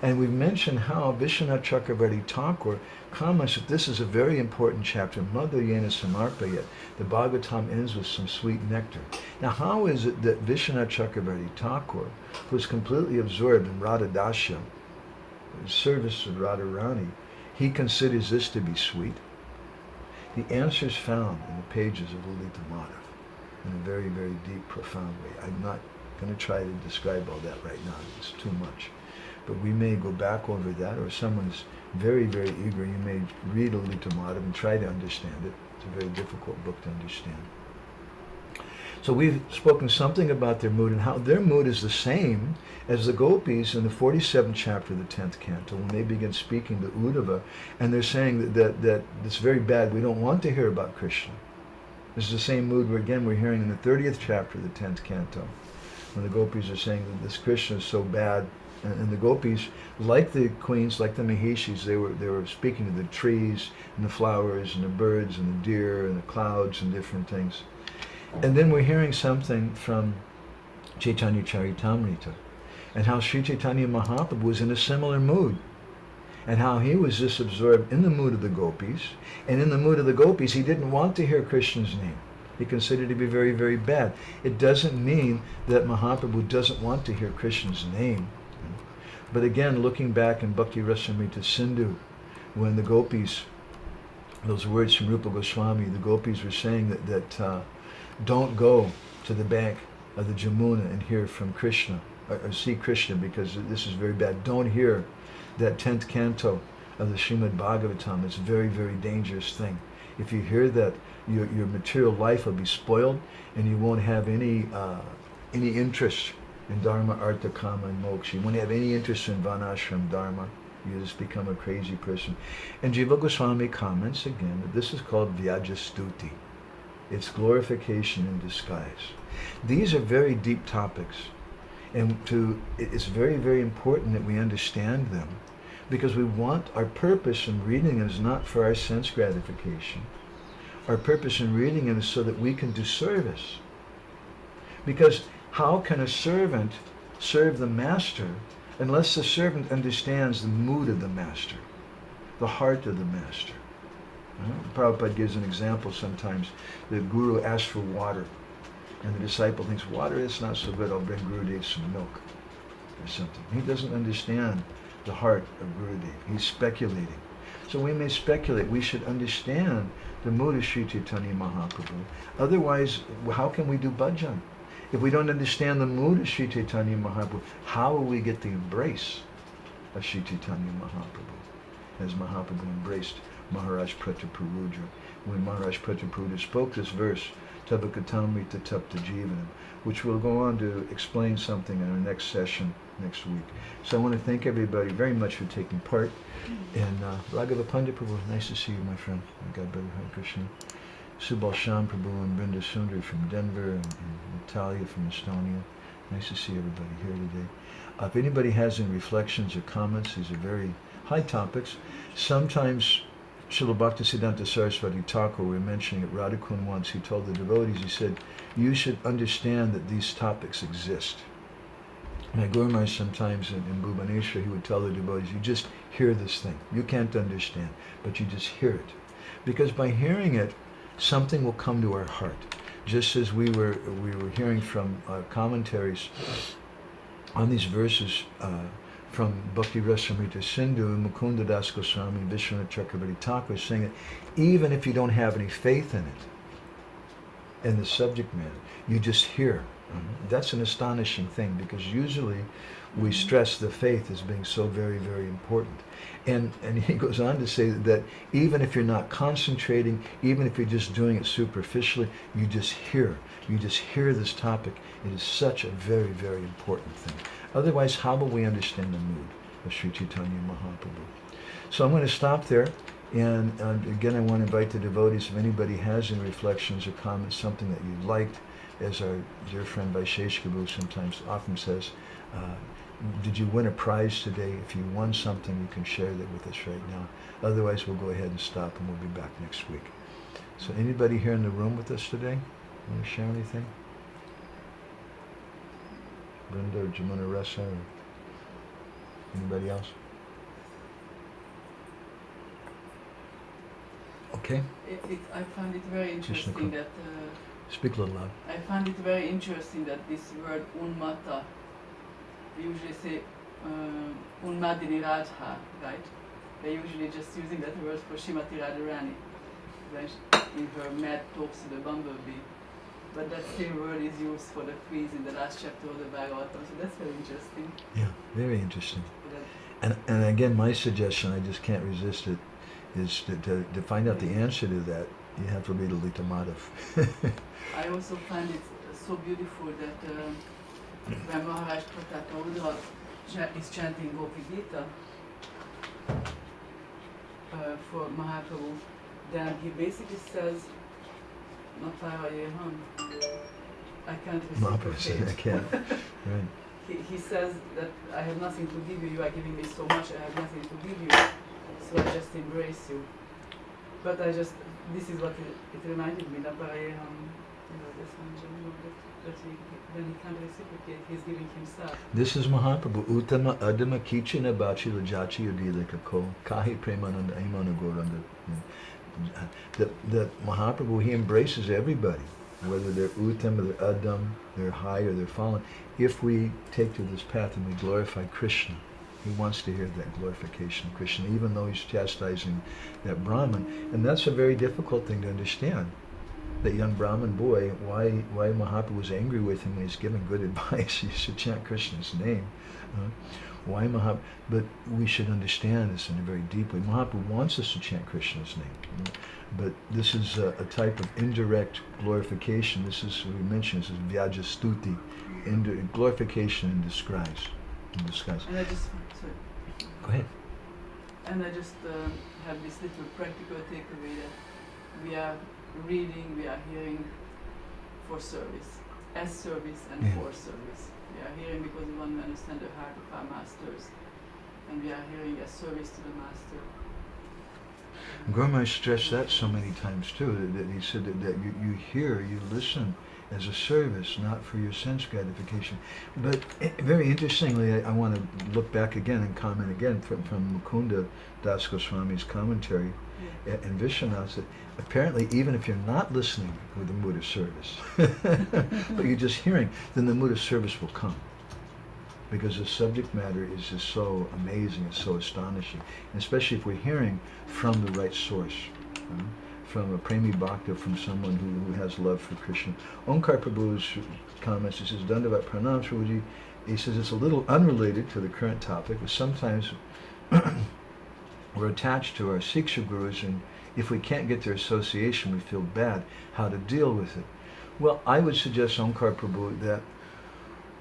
And we've mentioned how Vishwanath Chakravarti Thakur comments that this is a very important chapter. Madhu Yena Samarpayat. The Bhagavatam ends with some sweet nectar. Now, how is it that Vishwanath Chakravarti Thakur, who is completely absorbed in Radha Dasya, service of Radharani, he considers this to be sweet? The answer is found in the pages of Lalita Madhav in a very, very deep, profound way. I'm not going to try to describe all that right now. It's too much. But we may go back over that, or someone's very, very eager. You may read Lalita Madhav and try to understand it. It's a very difficult book to understand. So we've spoken something about their mood and how their mood is the same as the gopis in the 47th chapter of the 10th canto when they begin speaking to Uddhava, and they're saying that it's very bad. We don't want to hear about Krishna. This is the same mood we're hearing in the 30th chapter of the 10th canto when the gopis are saying that this Krishna is so bad. And the gopis, like the queens, like the Mahishis, they were speaking to the trees and the flowers and the birds and the deer and the clouds and different things. And then we're hearing something from Chaitanya Charitamrita and how Sri Chaitanya Mahaprabhu was in a similar mood and how he was just absorbed in the mood of the gopis. And in the mood of the gopis, he didn't want to hear Krishna's name. He considered it to be very, very bad. It doesn't mean that Mahaprabhu doesn't want to hear Krishna's name. But again, looking back in Bhakti Rasamrita Sindhu, when the gopis, those words from Rupa Goswami, the gopis were saying that don't go to the bank of the Jamuna and hear from Krishna, or see Krishna, because this is very bad. Don't hear that 10th canto of the Srimad Bhagavatam. It's a very, very dangerous thing. If you hear that, your material life will be spoiled, and you won't have any interest in Dharma, Artha, Kama, and Moksha. You won't have any interest in Vanashram Dharma. You just become a crazy person. And Jiva Goswami comments again that this is called Vyajastuti. It's glorification in disguise. These are very deep topics. And it's very, very important that we understand them, because we want, our purpose in reading is not for our sense gratification. Our purpose in reading it is so that we can do service. Because how can a servant serve the master unless the servant understands the mood of the master, the heart of the master? Prabhupada gives an example sometimes. The guru asks for water, and the disciple thinks, water is not so good, I'll bring Gurudev some milk or something. He doesn't understand the heart of Gurudev. He's speculating. So we may speculate. We should understand the mood of Sri Chaitanya Mahaprabhu. Otherwise, how can we do bhajan? If we don't understand the mood of Sri Chaitanya Mahaprabhu, how will we get the embrace of Sri Chaitanya Mahaprabhu? As Mahaprabhu embraced Maharaj Prataparudra. When Maharaj Prataparudra spoke this verse, Tavakatamrita Tapta Jivanam, which we'll go on to explain something in our next session next week. So I want to thank everybody very much for taking part. And Raghava Pandit Prabhu, nice to see you, my friend. God Brother Hare Krishna. Subal Sham Prabhu and Brinda Sundari from Denver, and Natalia from Estonia. Nice to see everybody here today. If anybody has any reflections or comments, these are very high topics. Sometimes Srila Bhaktisiddhanta Saraswati Thakur, we were mentioning at Radhakund once, he told the devotees, he said, you should understand that these topics exist. My Guru Maharaj sometimes in Bhubaneswar, he would tell the devotees, you just hear this thing. You can't understand, but you just hear it. Because by hearing it, something will come to our heart. Just as we were hearing from commentaries on these verses from Bhakti Rasamrita Sindhu and Mukunda Das Goswami and Vishwanath Chakravarti Thakur, saying that even if you don't have any faith in it, in the subject matter, you just hear. That's an astonishing thing, because usually we stress the faith as being so very, very important. And he goes on to say that even if you're not concentrating, even if you're just doing it superficially, you just hear. You just hear this topic. It is such a very, very important thing. Otherwise, how will we understand the mood of Sri Chaitanya Mahaprabhu? So I'm going to stop there. And again, I want to invite the devotees, if anybody has any reflections or comments, something that you liked, as our dear friend Vaishesh Prabhu sometimes often says, did you win a prize today? If you won something, you can share that with us right now. Otherwise, we'll go ahead and stop, and we'll be back next week. So anybody here in the room with us today? Want to share anything? Brinda or Jamuna Rasa? Or Anybody else? Okay. I find it very interesting that speak a little loud. I find it very interesting that this word unmata, we usually say unmadini radha, right? They're usually just using that word for Shrimati Radharani, when in her mad talks to the bumblebee. But that same word is used for the fleas in the last chapter of the Bhagavatam, so that's very interesting. Yeah, very interesting. And again, my suggestion, I just can't resist it, is to find out the answer to that, you have to read Lalita Madhav. I also find it so beautiful that when Maharaj Pratapa is chanting Gopi Gita for Mahaprabhu, then he basically says, Napayaham. I can't reciprocate. I can't. Right. He says that I have nothing to give you, you are giving me so much, I have nothing to give you, so I just embrace you. But this is what it reminded me, Napayaham, that when he can't reciprocate, he's giving himself. This is Mahaprabhu. Uttama adama kichina bachi lajachi yudilika ko kahi premananda aimanagoranda. That Mahaprabhu, he embraces everybody, whether they're uttam or they're adam, they're high or they're fallen. If we take to this path and we glorify Krishna, he wants to hear that glorification of Krishna, even though he's chastising that Brahman. And that's a very difficult thing to understand. That young Brahmin boy, why Mahaprabhu was angry with him when he's giving good advice. He should chant Krishna's name. Why Mahaprabhu? But we should understand this in a very deeply. Mahaprabhu wants us to chant Krishna's name. But this is a type of indirect glorification. This is what we mentioned. This is Vyajastuti, glorification in disguise. And I just, sorry. Go ahead. And I just have this little practical takeaway that we are reading, we are hearing for service, as service and for service. We are hearing because we want to understand the heart of our masters, and we are hearing as service to the master. Guru Maharaj stressed that so many times too, that he said that you hear, you listen as a service, not for your sense gratification. But very interestingly, I want to look back again and comment again from Mukunda Das Goswami's commentary and Vishwanath, that apparently even if you're not listening with the mood of service, but you're just hearing, then the mood of service will come. Because the subject matter is just so amazing, it's so astonishing. And especially if we're hearing from the right source, from a Premi Bhakta, from someone who has love for Krishna. Onkar Prabhu's comments, he says, Dandavat Pranam Prabhuji, he says it's a little unrelated to the current topic, but sometimes we're attached to our Siksha Gurus, and if we can't get their association, we feel bad. How to deal with it? Well, I would suggest, Onkar Prabhu, that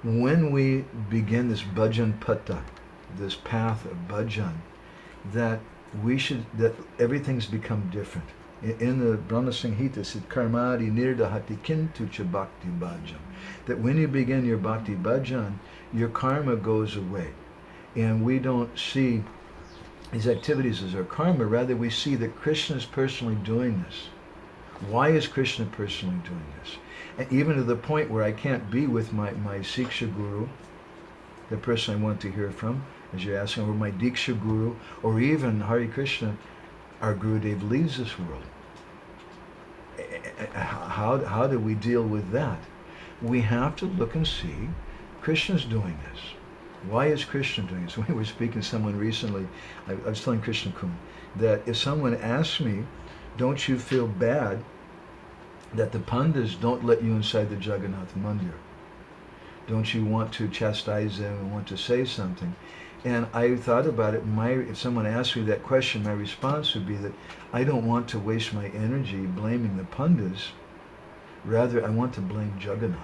when we begin this bhajan pata, this path of bhajan, that everything's become different. In the Brahma Samhita, it said, Karmadi nirdahati kintu cha bhakti bhajan. That when you begin your bhakti bhajan, your karma goes away. And we don't see these activities as our karma, rather we see that Krishna is personally doing this. Why is Krishna personally doing this? And even to the point where I can't be with my Siksha Guru, the person I want to hear from, as you're asking, or my Diksha Guru, or even Hare Krishna, our Gurudev leaves this world. How do we deal with that? We have to look and see, Krishna's doing this. Why is Krishna doing this? We were speaking to someone recently, I was telling Krishna Kum, that if someone asks me, don't you feel bad that the Pandas don't let you inside the Jagannath Mandir? Don't you want to chastise them and want to say something? And I thought about it, if someone asked me that question, my response would be that I don't want to waste my energy blaming the Pandas, rather I want to blame Jagannath.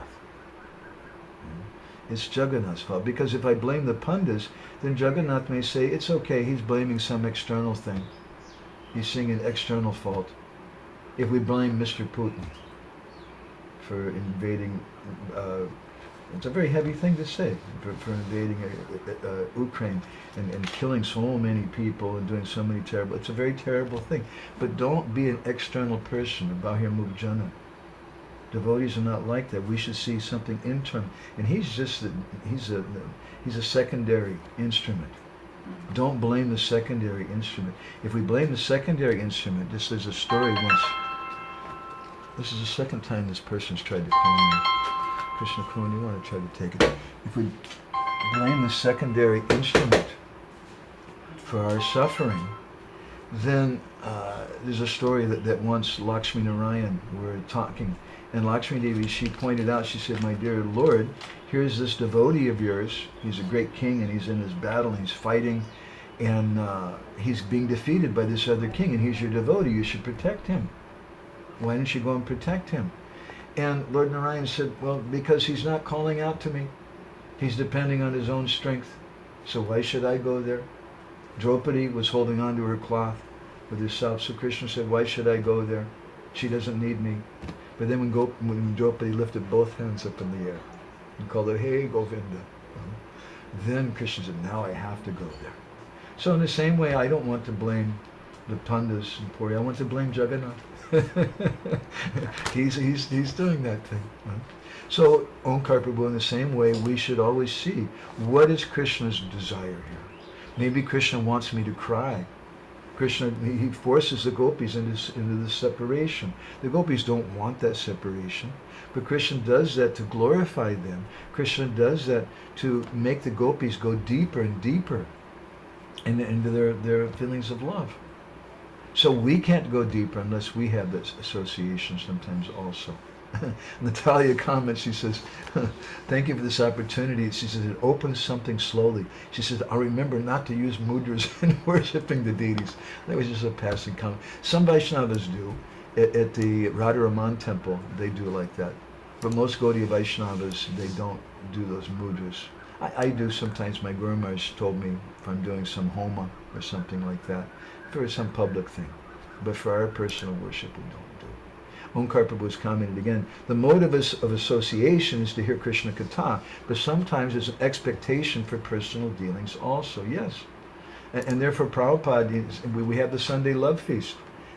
It's Jagannath's fault, because if I blame the Pandas, then Jagannath may say, it's okay, he's blaming some external thing. He's seeing an external fault. If we blame Mr. Putin for invading, it's a very heavy thing to say, for invading Ukraine and killing so many people and doing so many terrible, it's a very terrible thing. But don't be an external person, Bahir Jana. Devotees are not like that. We should see something internal. And he's just, he's a secondary instrument Don't blame the secondary instrument. If we blame the secondary instrument, there's a story once. This is the second time this person's tried to call me. Krishna Kun, you want to try to take it. If we blame the secondary instrument for our suffering, then there's a story that once Lakshmi Narayan were talking, and Lakshmi Devi, she pointed out, she said, my dear Lord, here's this devotee of yours, he's a great king and he's in his battle, he's fighting, and he's being defeated by this other king, and he's your devotee, you should protect him. Why don't you go and protect him? And Lord Narayan said, well, because he's not calling out to me. He's depending on his own strength. So why should I go there? Draupadi was holding on to her cloth with herself. So Krishna said, why should I go there? She doesn't need me. But then when Draupadi lifted both hands up in the air and called her, hey, Govinda, then Krishna said, now I have to go there. So in the same way, I don't want to blame the Pandas and Puri. I want to blame Jagannath. he's doing that thing. So Omkar Prabhu, in the same way, we should always see what is Krishna's desire here. Maybe Krishna wants me to cry. Krishna, he forces the gopis into this separation. The gopis don't want that separation, but Krishna does that to glorify them. Krishna does that to make the gopis go deeper and deeper into their feelings of love. So we can't go deeper unless we have this association sometimes also. Natalia comments, she says, thank you for this opportunity. She says, it opens something slowly. She says, I'll remember not to use mudras in worshipping the deities. That was just a passing comment. Some Vaishnavas do. At the Radharaman temple, they do like that. But most Gaudiya Vaishnavas, they don't do those mudras. I do sometimes. My Guru Maharaj told me if I'm doing some homa or something like that, for some public thing. But for our personal worship, we don't do it. Omkar Prabhu has commented again, the motive of association is to hear Krishna Katha, but sometimes there's an expectation for personal dealings also, yes. And therefore Prabhupada, we have the Sunday Love Feast.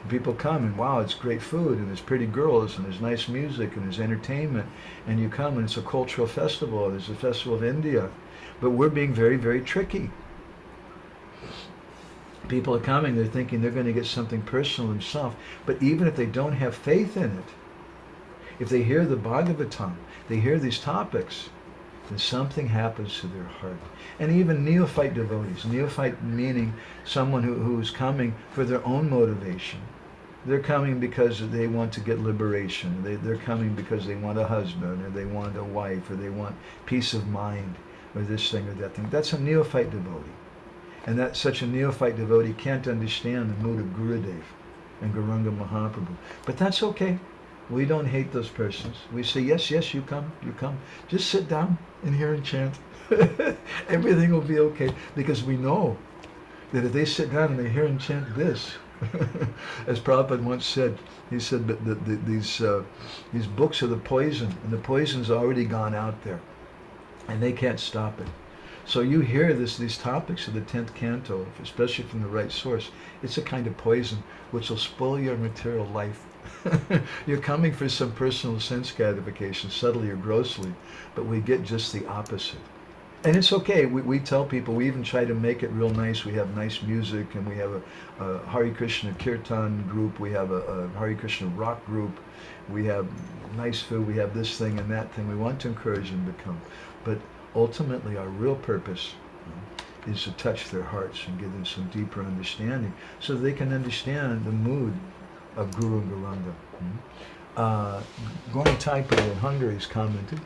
People come and wow, it's great food and there's pretty girls and there's nice music and there's entertainment, and you come and it's a cultural festival, there's a festival of India. But we're being very, very tricky. People are coming, they're thinking they're going to get something personal themselves, but even if they don't have faith in it, if they hear the Bhagavatam, they hear these topics, then something happens to their heart. And even neophyte devotees, neophyte meaning someone who's coming for their own motivation. They're coming because they want to get liberation. They're coming because they want a husband, or they want a wife, or they want peace of mind, or this thing or that thing. That's a neophyte devotee. And that such a neophyte devotee can't understand the mood of Gurudev and Gauranga Mahaprabhu. But that's okay. We don't hate those persons. We say, yes, yes, you come, you come. Just sit down and hear and chant. Everything will be okay. Because we know that if they sit down and they hear and chant this, as Prabhupada once said, he said that these books are the poison, and the poison's already gone out there, and they can't stop it. So you hear these topics of the 10th canto, especially from the right source, it's a kind of poison which will spoil your material life. You're coming for some personal sense gratification, subtly or grossly, but we get just the opposite. And it's okay. We tell people, we even try to make it real nice. We have nice music, and we have a Hare Krishna Kirtan group. We have a Hare Krishna rock group. We have nice food. We have this thing and that thing. We want to encourage them to come. But ultimately, our real purpose is to touch their hearts and give them some deeper understanding so they can understand the mood of Guru and Gauranga. Gorny Taipa in Hungary has commented,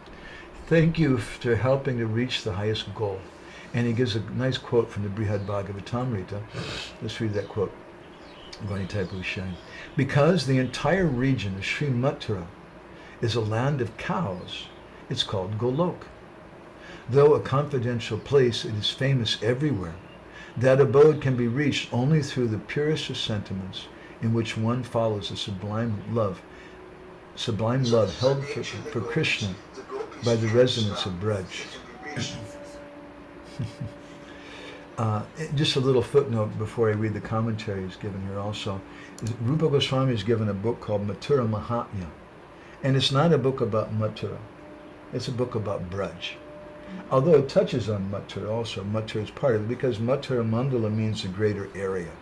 thank you for helping to reach the highest goal. And he gives a nice quote from the Brihad Bhagavatamrita. Let's read that quote. Gorny Taipa is sharing. Because the entire region of Sri Mathura is a land of cows, it's called Golok. Though a confidential place, it is famous everywhere. That abode can be reached only through the purest of sentiments, in which one follows a sublime love held for Krishna by the residents of Braj. Just a little footnote before I read the commentaries given here also. Rupa Goswami has given a book called Mathura Mahatmya. And it's not a book about Mathura. It's a book about Braj. Although it touches on Mathura also. Mathura is part of it because Mathura Mandala means the greater area.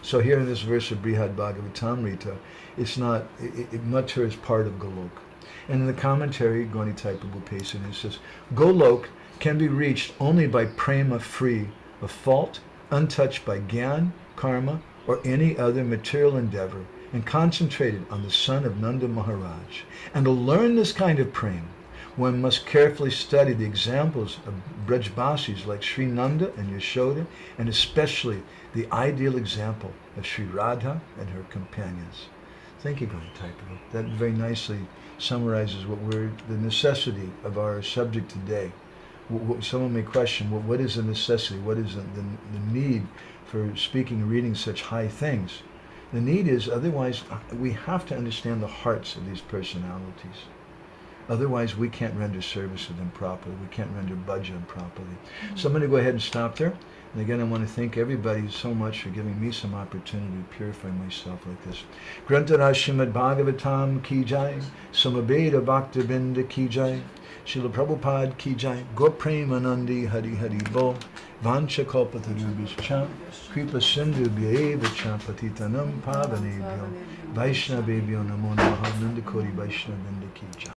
So here in this verse of Brihad Bhagavatamrita, it's not, Mathura is part of Golok. And in the commentary, Gaunitai Prabhu Payson, it says, Golok can be reached only by prema free of fault, untouched by Gyan, Karma, or any other material endeavor, and concentrated on the son of Nanda Maharaj. And to learn this kind of prema, one must carefully study the examples of Brajbasis like Sri Nanda and Yashoda, and especially the ideal example of Sri Radha and her companions. Thank you, Gaunitai Prabhu. That very nicely summarizes the necessity of our subject today. Someone may question, what is the necessity? What is the need for speaking and reading such high things? The need is, otherwise, we have to understand the hearts of these personalities. Otherwise, we can't render service to them properly. We can't render bhajan properly. So I'm going to go ahead and stop there. And again, I want to thank everybody so much for giving me some opportunity to purify myself like this. Grantaraj Srimad Bhagavatam ki jai, Samabeda Bhakta Binda ki jai, Srila Prabhupada ki jai, Gopremanandi Hari Hari Bo, Vancha Kalpatarubhishcha, Kripa Sindhu Bhyeva Cha Patitanam Pavanebhyo, Vaishnavebhyo Namo Namaha, Nanda Kori Vaishnavendra ki jai.